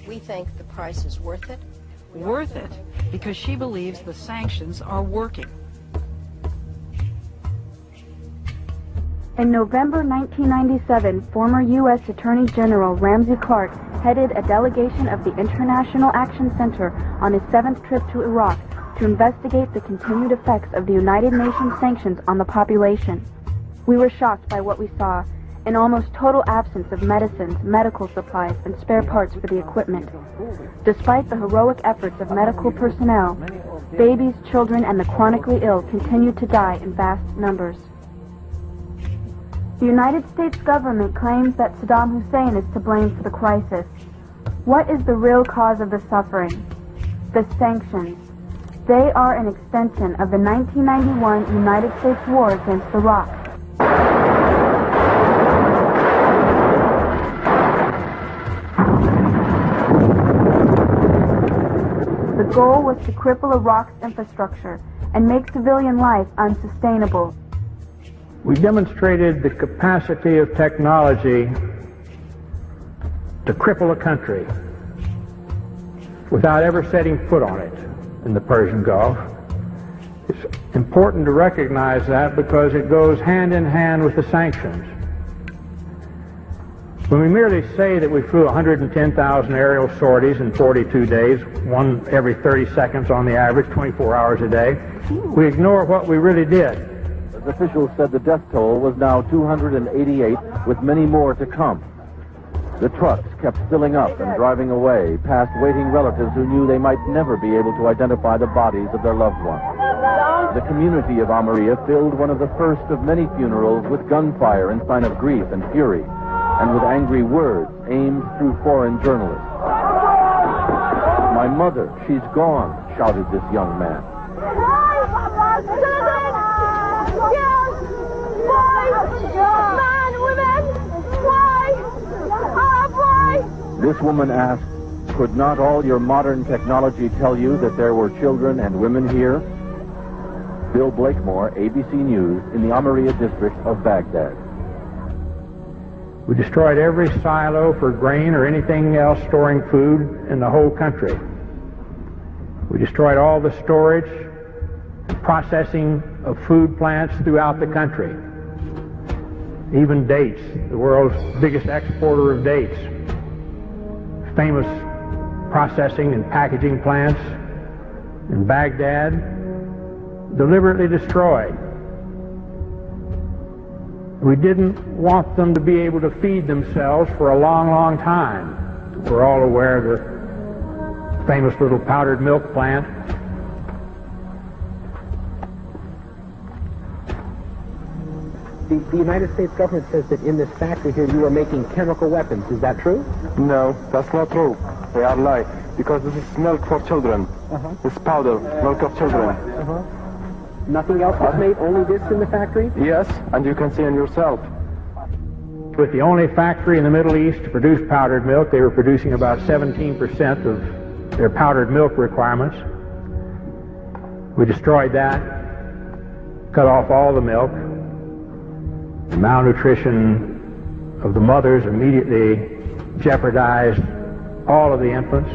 we think the price is worth it. Worth it because she believes the sanctions are working. In November 1997, former U.S. Attorney General Ramsey Clark headed a delegation of the International Action Center on his 7th trip to Iraq to investigate the continued effects of the United Nations sanctions on the population. We were shocked by what we saw. An almost total absence of medicines, medical supplies, and spare parts for the equipment. Despite the heroic efforts of medical personnel, babies, children, and the chronically ill continued to die in vast numbers. The United States government claims that Saddam Hussein is to blame for the crisis. What is the real cause of the suffering? The sanctions. They are an extension of the 1991 United States war against Iraq. The goal was to cripple Iraq's infrastructure and make civilian life unsustainable. We demonstrated the capacity of technology to cripple a country without ever setting foot on it in the Persian Gulf. It's important to recognize that because it goes hand in hand with the sanctions. When we merely say that we flew 110,000 aerial sorties in 42 days, one every 30 seconds on the average, 24 hours a day, we ignore what we really did. Officials said the death toll was now 288, with many more to come. The trucks kept filling up and driving away, past waiting relatives who knew they might never be able to identify the bodies of their loved ones. The community of Almeria filled one of the first of many funerals with gunfire in sign of grief and fury, and with angry words aimed through foreign journalists. "My mother, she's gone," shouted this young man. This woman asked, "Could not all your modern technology tell you that there were children and women here?" Bill Blakemore, ABC News, in the Amaria district of Baghdad. We destroyed every silo for grain or anything else storing food in the whole country. We destroyed all the storage and processing of food plants throughout the country. Even dates, the world's biggest exporter of dates. Famous processing and packaging plants in Baghdad, deliberately destroyed. We didn't want them to be able to feed themselves for a long, long time. We're all aware of the famous little powdered milk plant. The United States government says that in this factory here you are making chemical weapons. Is that true? No, that's not true. They are lying. Because this is milk for children. This powder, milk of children. Nothing else was made? Only this in the factory? Yes, and you can see it yourself. With the only factory in the Middle East to produce powdered milk, they were producing about 17% of their powdered milk requirements. We destroyed that, cut off all the milk. The malnutrition of the mothers immediately jeopardized all of the infants.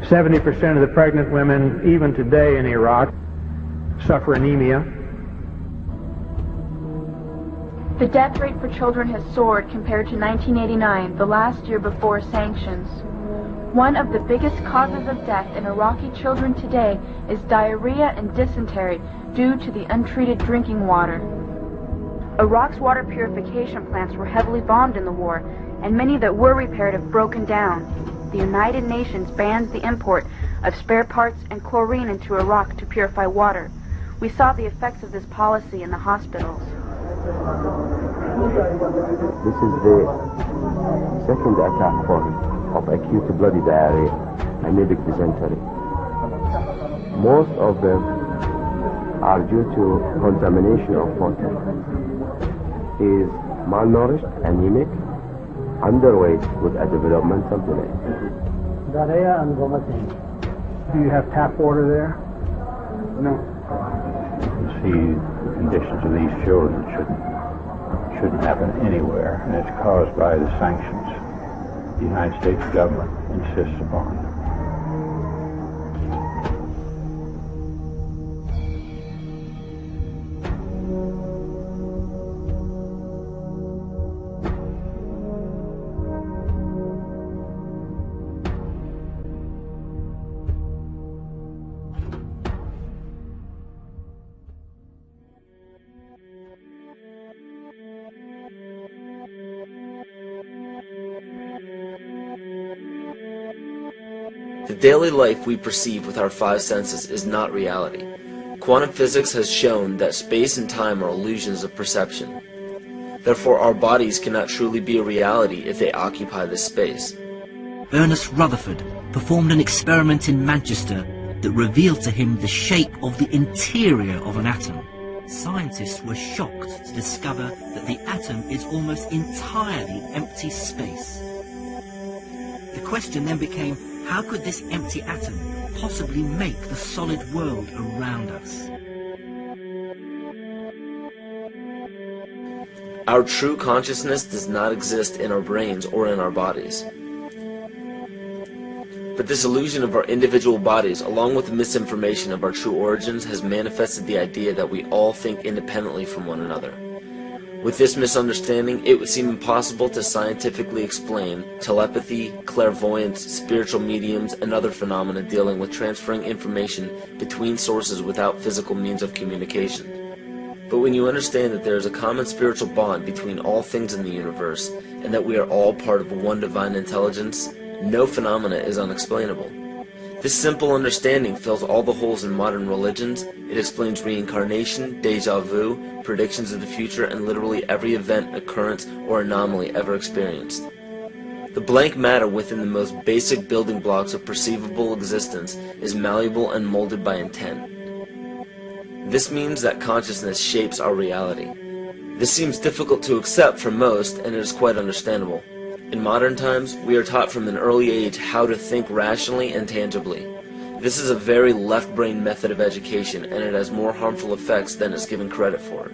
70% of the pregnant women, even today in Iraq, suffer anemia. The death rate for children has soared compared to 1989, the last year before sanctions. One of the biggest causes of death in Iraqi children today is diarrhea and dysentery due to the untreated drinking water. Iraq's water purification plants were heavily bombed in the war, and many that were repaired have broken down. The United Nations bans the import of spare parts and chlorine into Iraq to purify water. We saw the effects of this policy in the hospitals. This is the second attack form of acute bloody diarrhea, amoebic dysentery. Most of them are due to contamination of water. He is malnourished, anemic, underweight with a developmental delay. Do you have tap water there? No. You see, the conditions of these children shouldn't happen anywhere, and it's caused by the sanctions the United States government insists upon. The daily life we perceive with our five senses is not reality. Quantum physics has shown that space and time are illusions of perception. Therefore, our bodies cannot truly be a reality if they occupy this space. Ernest Rutherford performed an experiment in Manchester that revealed to him the shape of the interior of an atom. Scientists were shocked to discover that the atom is almost entirely empty space. The question then became, how could this empty atom possibly make the solid world around us? Our true consciousness does not exist in our brains or in our bodies. But this illusion of our individual bodies, along with the misinformation of our true origins, has manifested the idea that we all think independently from one another. With this misunderstanding, it would seem impossible to scientifically explain telepathy, clairvoyance, spiritual mediums, and other phenomena dealing with transferring information between sources without physical means of communication. But when you understand that there is a common spiritual bond between all things in the universe, and that we are all part of one divine intelligence, no phenomena is unexplainable. This simple understanding fills all the holes in modern religions. It explains reincarnation, déjà vu, predictions of the future, and literally every event, occurrence, or anomaly ever experienced. The blank matter within the most basic building blocks of perceivable existence is malleable and molded by intent. This means that consciousness shapes our reality. This seems difficult to accept for most, and it is quite understandable. In modern times, we are taught from an early age how to think rationally and tangibly. This is a very left-brain method of education, and it has more harmful effects than is given credit for.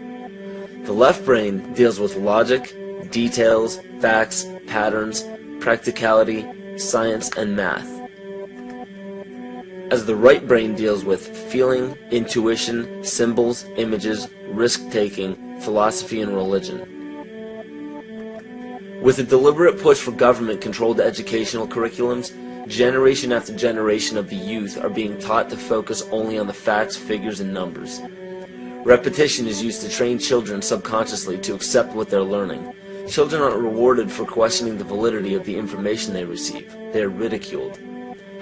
The left brain deals with logic, details, facts, patterns, practicality, science, and math, as the right brain deals with feeling, intuition, symbols, images, risk-taking, philosophy, and religion. With a deliberate push for government-controlled educational curriculums, generation after generation of the youth are being taught to focus only on the facts, figures, and numbers. Repetition is used to train children subconsciously to accept what they're learning. Children aren't rewarded for questioning the validity of the information they receive. They are ridiculed.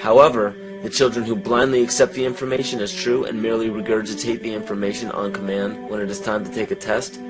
However, the children who blindly accept the information as true and merely regurgitate the information on command when it is time to take a test,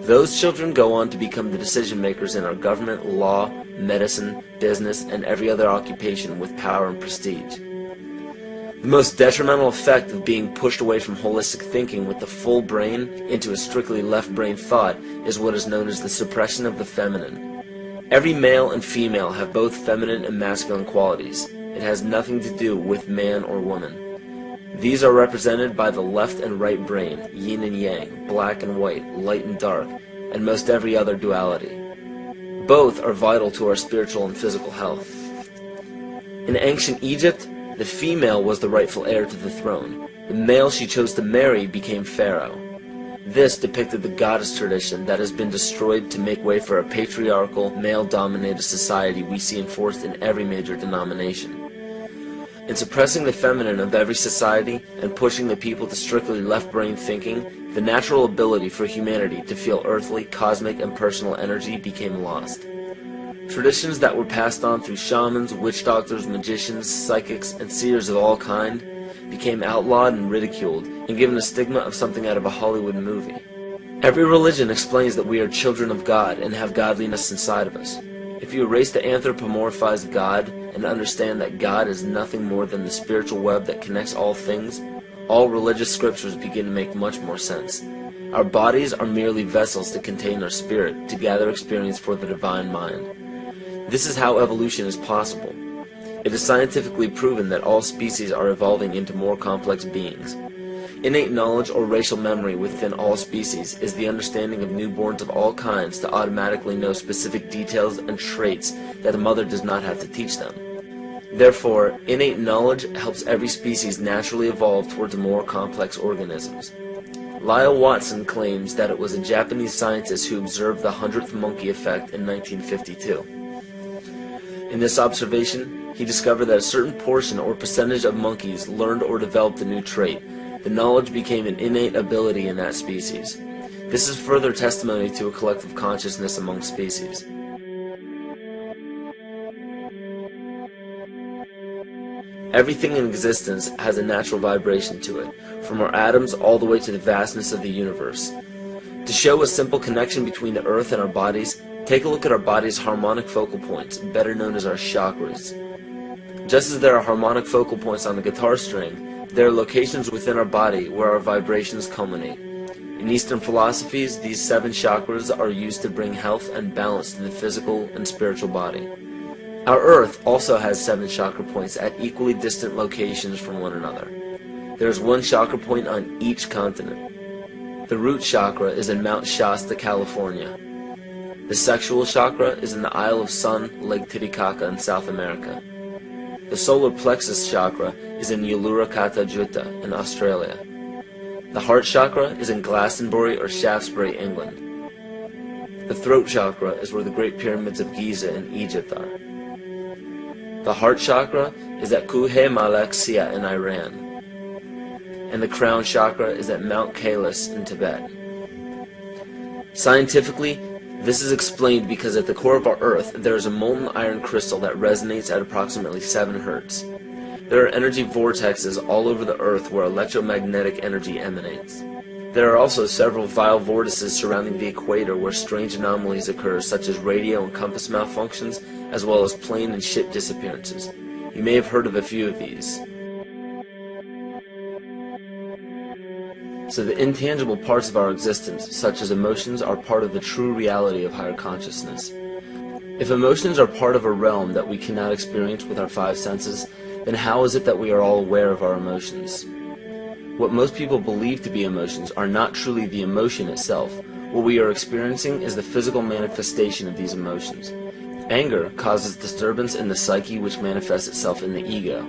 those children go on to become the decision makers in our government, law, medicine, business, and every other occupation with power and prestige. The most detrimental effect of being pushed away from holistic thinking with the full brain into a strictly left brain thought is what is known as the suppression of the feminine. Every male and female have both feminine and masculine qualities. It has nothing to do with man or woman. These are represented by the left and right brain, yin and yang, black and white, light and dark, and most every other duality. Both are vital to our spiritual and physical health. In ancient Egypt, the female was the rightful heir to the throne. The male she chose to marry became pharaoh. This depicted the goddess tradition that has been destroyed to make way for a patriarchal, male-dominated society we see enforced in every major denomination. In suppressing the feminine of every society and pushing the people to strictly left-brain thinking, the natural ability for humanity to feel earthly, cosmic, and personal energy became lost. Traditions that were passed on through shamans, witch doctors, magicians, psychics, and seers of all kind became outlawed and ridiculed and given a stigma of something out of a Hollywood movie. Every religion explains that we are children of God and have godliness inside of us. If you erase the anthropomorphized God and understand that God is nothing more than the spiritual web that connects all things, all religious scriptures begin to make much more sense. Our bodies are merely vessels to contain our spirit, to gather experience for the divine mind. This is how evolution is possible. It is scientifically proven that all species are evolving into more complex beings. Innate knowledge or racial memory within all species is the understanding of newborns of all kinds to automatically know specific details and traits that a mother does not have to teach them. Therefore, innate knowledge helps every species naturally evolve towards more complex organisms. Lyle Watson claims that it was a Japanese scientist who observed the 100th monkey effect in 1952. In this observation, he discovered that a certain portion or percentage of monkeys learned or developed a new trait. The knowledge became an innate ability in that species. This is further testimony to a collective consciousness among species. Everything in existence has a natural vibration to it, from our atoms all the way to the vastness of the universe. To show a simple connection between the earth and our bodies, take a look at our body's harmonic focal points, better known as our chakras. Just as there are harmonic focal points on the guitar string, there are locations within our body where our vibrations culminate. In Eastern philosophies, these 7 chakras are used to bring health and balance to the physical and spiritual body. Our Earth also has 7 chakra points at equally distant locations from one another. There is 1 chakra point on each continent. The root chakra is in Mount Shasta, California. The sexual chakra is in the Isle of Sun, Lake Titicaca in South America. The solar plexus chakra is in Uluru Kata Juta in Australia. The heart chakra is in Glastonbury or Shaftesbury, England. The throat chakra is where the Great Pyramids of Giza in Egypt are. The heart chakra is at Kuhe Malak Sia in Iran. And the crown chakra is at Mount Kailas in Tibet. Scientifically, this is explained because at the core of our Earth, there is a molten iron crystal that resonates at approximately 7 Hertz. There are energy vortexes all over the Earth where electromagnetic energy emanates. There are also several vile vortices surrounding the equator where strange anomalies occur, such as radio and compass malfunctions, as well as plane and ship disappearances. You may have heard of a few of these. So the intangible parts of our existence, such as emotions, are part of the true reality of higher consciousness. If emotions are part of a realm that we cannot experience with our five senses, then how is it that we are all aware of our emotions? What most people believe to be emotions are not truly the emotion itself. What we are experiencing is the physical manifestation of these emotions. Anger causes disturbance in the psyche, which manifests itself in the ego.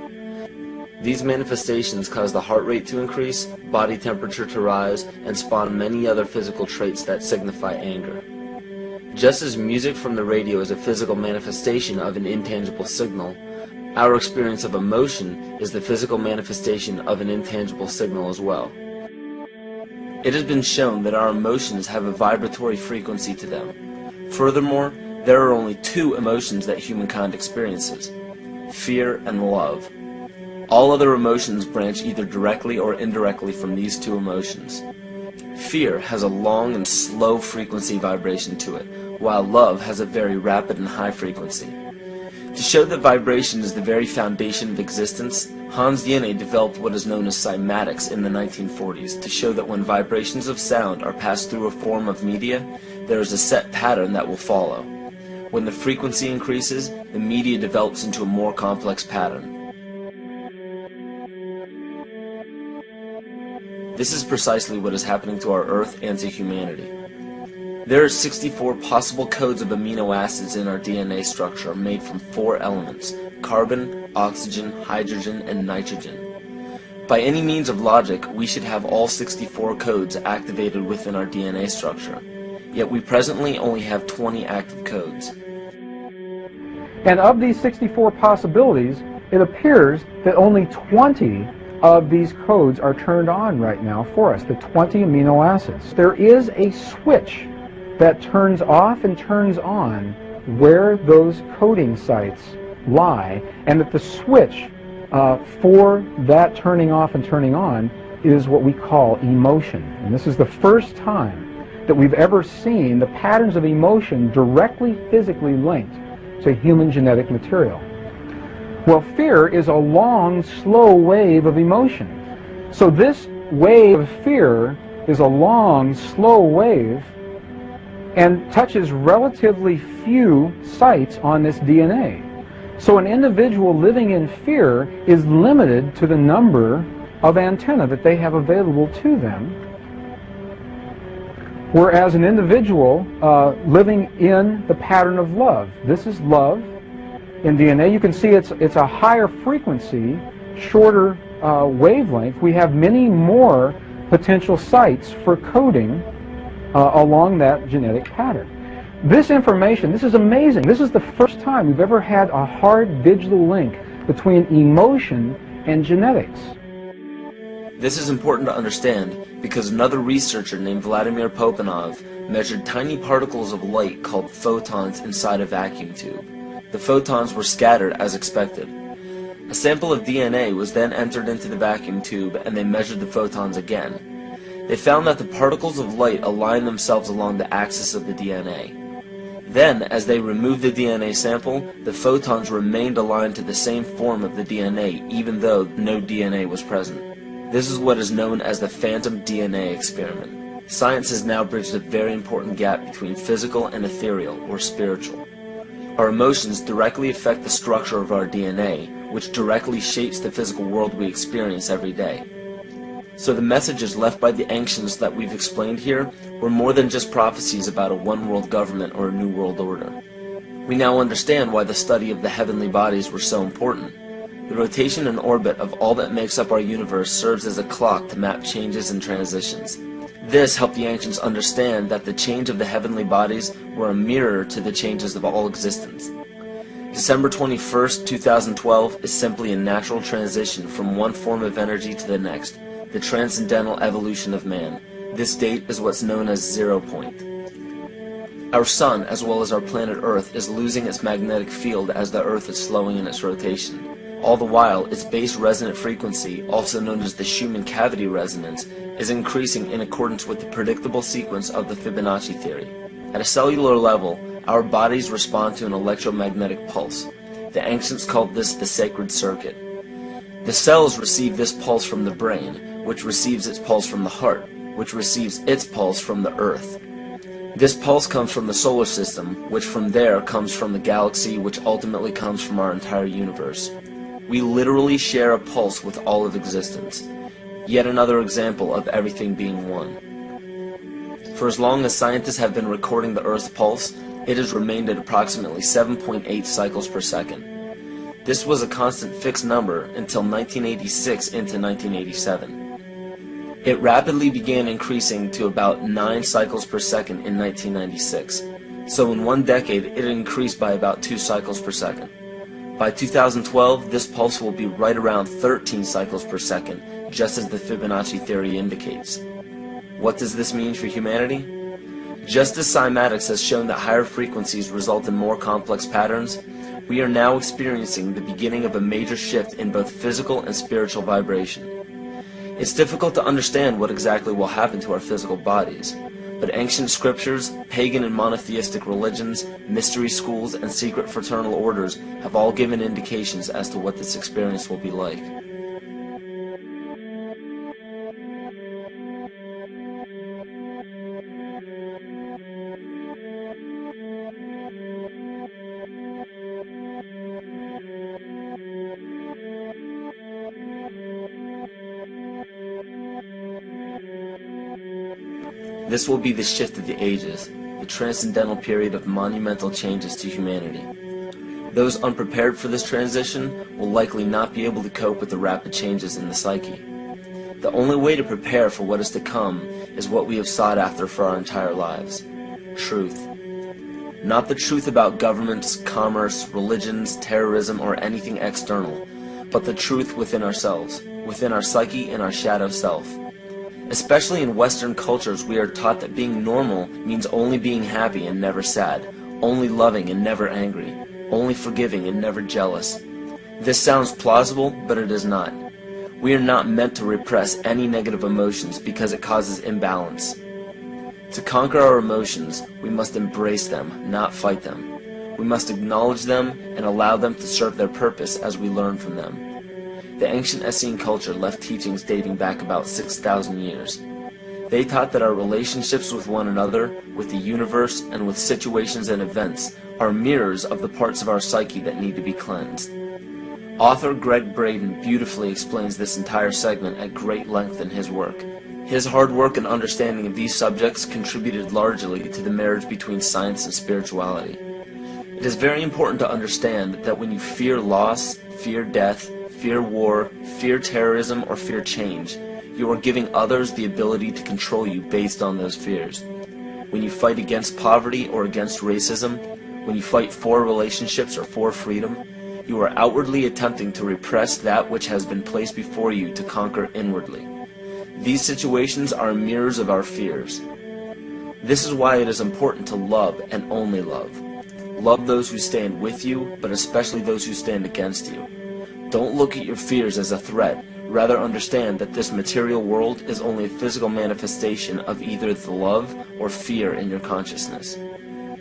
These manifestations cause the heart rate to increase, body temperature to rise, and spawn many other physical traits that signify anger. Just as music from the radio is a physical manifestation of an intangible signal, our experience of emotion is the physical manifestation of an intangible signal as well. It has been shown that our emotions have a vibratory frequency to them. Furthermore, there are only two emotions that humankind experiences: fear and love. All other emotions branch either directly or indirectly from these two emotions. Fear has a long and slow frequency vibration to it, while love has a very rapid and high frequency. To show that vibration is the very foundation of existence, Hans Jenny developed what is known as cymatics in the 1940s to show that when vibrations of sound are passed through a form of media, there is a set pattern that will follow. When the frequency increases, the media develops into a more complex pattern. This is precisely what is happening to our Earth and to humanity. There are 64 possible codes of amino acids in our DNA structure made from 4 elements: carbon, oxygen, hydrogen, and nitrogen. By any means of logic, we should have all 64 codes activated within our DNA structure. Yet we presently only have 20 active codes. And of these 64 possibilities, it appears that only 20 of these codes are turned on right now for us, the 20 amino acids. There is a switch that turns off and turns on where those coding sites lie, and that the switch for that turning off and turning on is what we call emotion. And this is the first time that we've ever seen the patterns of emotion directly physically linked to human genetic material. Well, fear is a long, slow wave of emotion. So this wave of fear is a long, slow wave and touches relatively few sites on this DNA. So an individual living in fear is limited to the number of antennae that they have available to them, whereas an individual living in the pattern of love, this is love in DNA, you can see it's a higher frequency, shorter wavelength. We have many more potential sites for coding along that genetic pattern. This information, this is amazing. This is the first time we've ever had a hard digital link between emotion and genetics. This is important to understand because another researcher named Vladimir Popanov measured tiny particles of light called photons inside a vacuum tube. The photons were scattered as expected. A sample of DNA was then entered into the vacuum tube and they measured the photons again. They found that the particles of light aligned themselves along the axis of the DNA. Then, as they removed the DNA sample, the photons remained aligned to the same form of the DNA even though no DNA was present. This is what is known as the phantom DNA experiment. Science has now bridged a very important gap between physical and ethereal, or spiritual. Our emotions directly affect the structure of our DNA, which directly shapes the physical world we experience every day. So the messages left by the ancients that we've explained here were more than just prophecies about a one-world government or a new world order. We now understand why the study of the heavenly bodies were so important. The rotation and orbit of all that makes up our universe serves as a clock to map changes and transitions. This helped the ancients understand that the change of the heavenly bodies were a mirror to the changes of all existence. December 21st, 2012 is simply a natural transition from one form of energy to the next, the transcendental evolution of man. This date is what's known as 0 point. Our sun, as well as our planet Earth, is losing its magnetic field as the Earth is slowing in its rotation. All the while, its base resonant frequency, also known as the Schumann cavity resonance, is increasing in accordance with the predictable sequence of the Fibonacci theory. At a cellular level, our bodies respond to an electromagnetic pulse. The ancients called this the sacred circuit. The cells receive this pulse from the brain, which receives its pulse from the heart, which receives its pulse from the earth. This pulse comes from the solar system, which from there comes from the galaxy, which ultimately comes from our entire universe. We literally share a pulse with all of existence. Yet another example of everything being one. For as long as scientists have been recording the Earth's pulse, it has remained at approximately 7.8 cycles per second. This was a constant fixed number until 1986 into 1987. It rapidly began increasing to about 9 cycles per second in 1996. So in one decade, it increased by about 2 cycles per second. By 2012, this pulse will be right around 13 cycles per second, just as the Fibonacci theory indicates. What does this mean for humanity? Just as cymatics has shown that higher frequencies result in more complex patterns, we are now experiencing the beginning of a major shift in both physical and spiritual vibration. It's difficult to understand what exactly will happen to our physical bodies, but ancient scriptures, pagan and monotheistic religions, mystery schools, and secret fraternal orders have all given indications as to what this experience will be like. This will be the shift of the ages, the transcendental period of monumental changes to humanity. Those unprepared for this transition will likely not be able to cope with the rapid changes in the psyche. The only way to prepare for what is to come is what we have sought after for our entire lives: truth. Not the truth about governments, commerce, religions, terrorism, or anything external, but the truth within ourselves, within our psyche and our shadow self. Especially in Western cultures, we are taught that being normal means only being happy and never sad, only loving and never angry, only forgiving and never jealous. This sounds plausible, but it is not. We are not meant to repress any negative emotions because it causes imbalance. To conquer our emotions, we must embrace them, not fight them. We must acknowledge them and allow them to serve their purpose as we learn from them. The ancient Essene culture left teachings dating back about 6,000 years. They taught that our relationships with one another, with the universe, and with situations and events are mirrors of the parts of our psyche that need to be cleansed. Author Greg Braden beautifully explains this entire segment at great length in his work. His hard work and understanding of these subjects contributed largely to the marriage between science and spirituality. It is very important to understand that when you fear loss, fear death, fear war, fear terrorism, or fear change, you are giving others the ability to control you based on those fears. When you fight against poverty or against racism, when you fight for relationships or for freedom, you are outwardly attempting to repress that which has been placed before you to conquer inwardly. These situations are mirrors of our fears. This is why it is important to love and only love. Love those who stand with you, but especially those who stand against you. Don't look at your fears as a threat. Rather understand that this material world is only a physical manifestation of either the love or fear in your consciousness.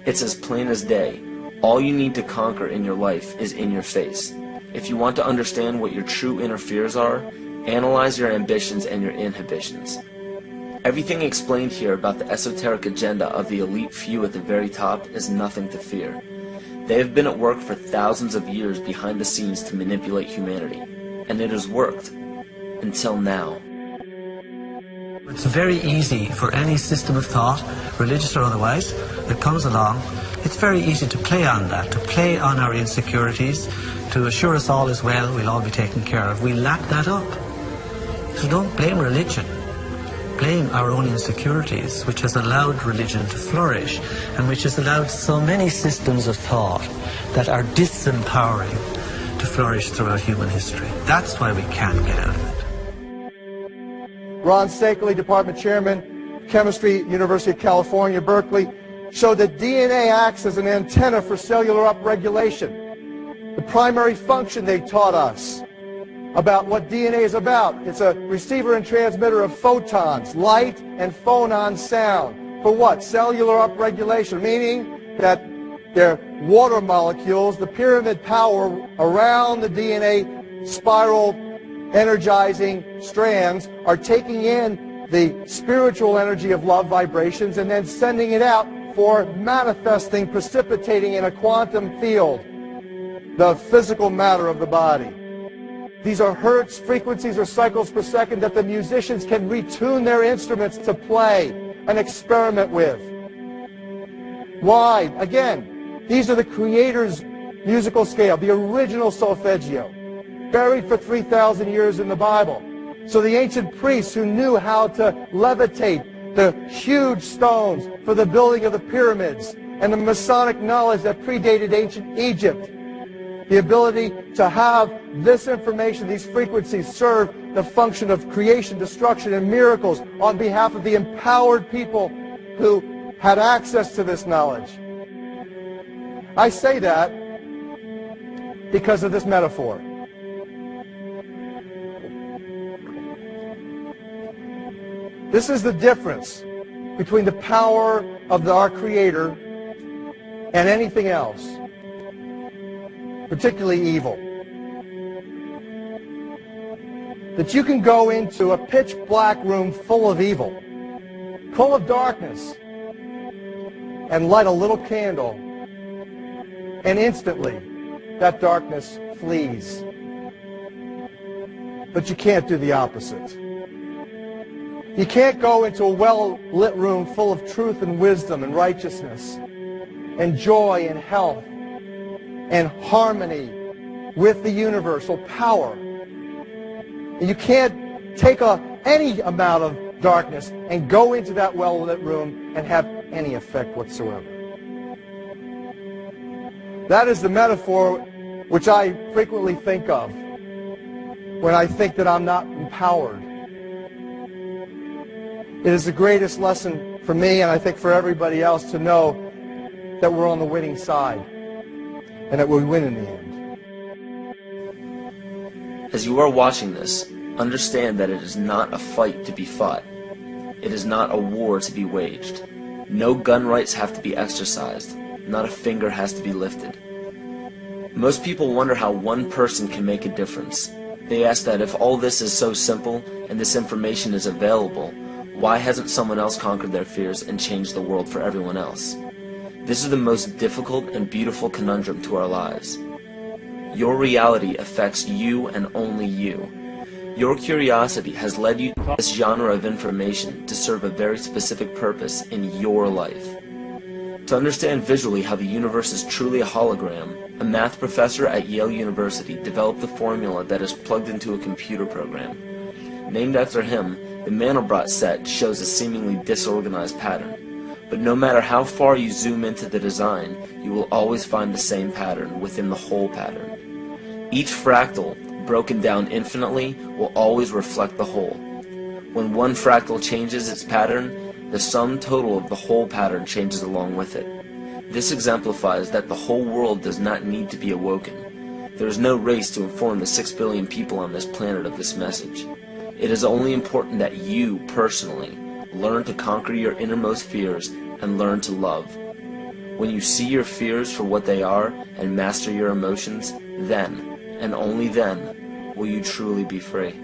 It's as plain as day. All you need to conquer in your life is in your face. If you want to understand what your true inner fears are, analyze your ambitions and your inhibitions. Everything explained here about the esoteric agenda of the elite few at the very top is nothing to fear. They have been at work for thousands of years behind the scenes to manipulate humanity, and it has worked. Until now. It's very easy for any system of thought, religious or otherwise, that comes along. It's very easy to play on that, to play on our insecurities, to assure us all is well, we'll all be taken care of. We lap that up. So don't blame religion. Blame our own insecurities, which has allowed religion to flourish, and which has allowed so many systems of thought that are disempowering to flourish throughout human history. That's why we can't get out of it. Ron Sakeley, Department Chairman, Chemistry, University of California, Berkeley, showed that DNA acts as an antenna for cellular upregulation. The primary function they taught us about what DNA is about. It's a receiver and transmitter of photons, light, and phonon sound. For what? Cellular upregulation, meaning that their water molecules, the pyramid power around the DNA spiral energizing strands, are taking in the spiritual energy of love vibrations and then sending it out metaphor, manifesting, precipitating in a quantum field the physical matter of the body. These are hertz, frequencies, or cycles per second that the musicians can retune their instruments to play and experiment with. Why? Again, these are the Creator's musical scale, the original solfeggio, buried for 3,000 years in the Bible. So the ancient priests who knew how to levitate the huge stones for the building of the pyramids, and the Masonic knowledge that predated ancient Egypt, the ability to have this information, these frequencies, serve the function of creation, destruction, and miracles on behalf of the empowered people who had access to this knowledge. I say that because of this metaphor. This is the difference between the power of our Creator and anything else, particularly evil. That you can go into a pitch black room full of evil, full of darkness, and light a little candle, and instantly that darkness flees. But you can't do the opposite. You can't go into a well-lit room full of truth and wisdom and righteousness and joy and health and harmony with the universal power. And you can't take any amount of darkness and go into that well-lit room and have any effect whatsoever. That is the metaphor which I frequently think of when I think that I'm not empowered. It is the greatest lesson for me, and I think for everybody else, to know that we're on the winning side and that we win in the end. As you are watching this, understand that it is not a fight to be fought. It is not a war to be waged. No gun rights have to be exercised. Not a finger has to be lifted. Most people wonder how one person can make a difference. They ask that if all this is so simple and this information is available, why hasn't someone else conquered their fears and changed the world for everyone else? This is the most difficult and beautiful conundrum to our lives. Your reality affects you and only you. Your curiosity has led you to this genre of information to serve a very specific purpose in your life. To understand visually how the universe is truly a hologram, a math professor at Yale University developed the formula that is plugged into a computer program. Named after him, the Mandelbrot set shows a seemingly disorganized pattern. But no matter how far you zoom into the design, you will always find the same pattern within the whole pattern. Each fractal, broken down infinitely, will always reflect the whole. When one fractal changes its pattern, the sum total of the whole pattern changes along with it. This exemplifies that the whole world does not need to be awoken. There is no race to inform the 6 billion people on this planet of this message. It is only important that you, personally, learn to conquer your innermost fears and learn to love. When you see your fears for what they are and master your emotions, then, and only then, will you truly be free.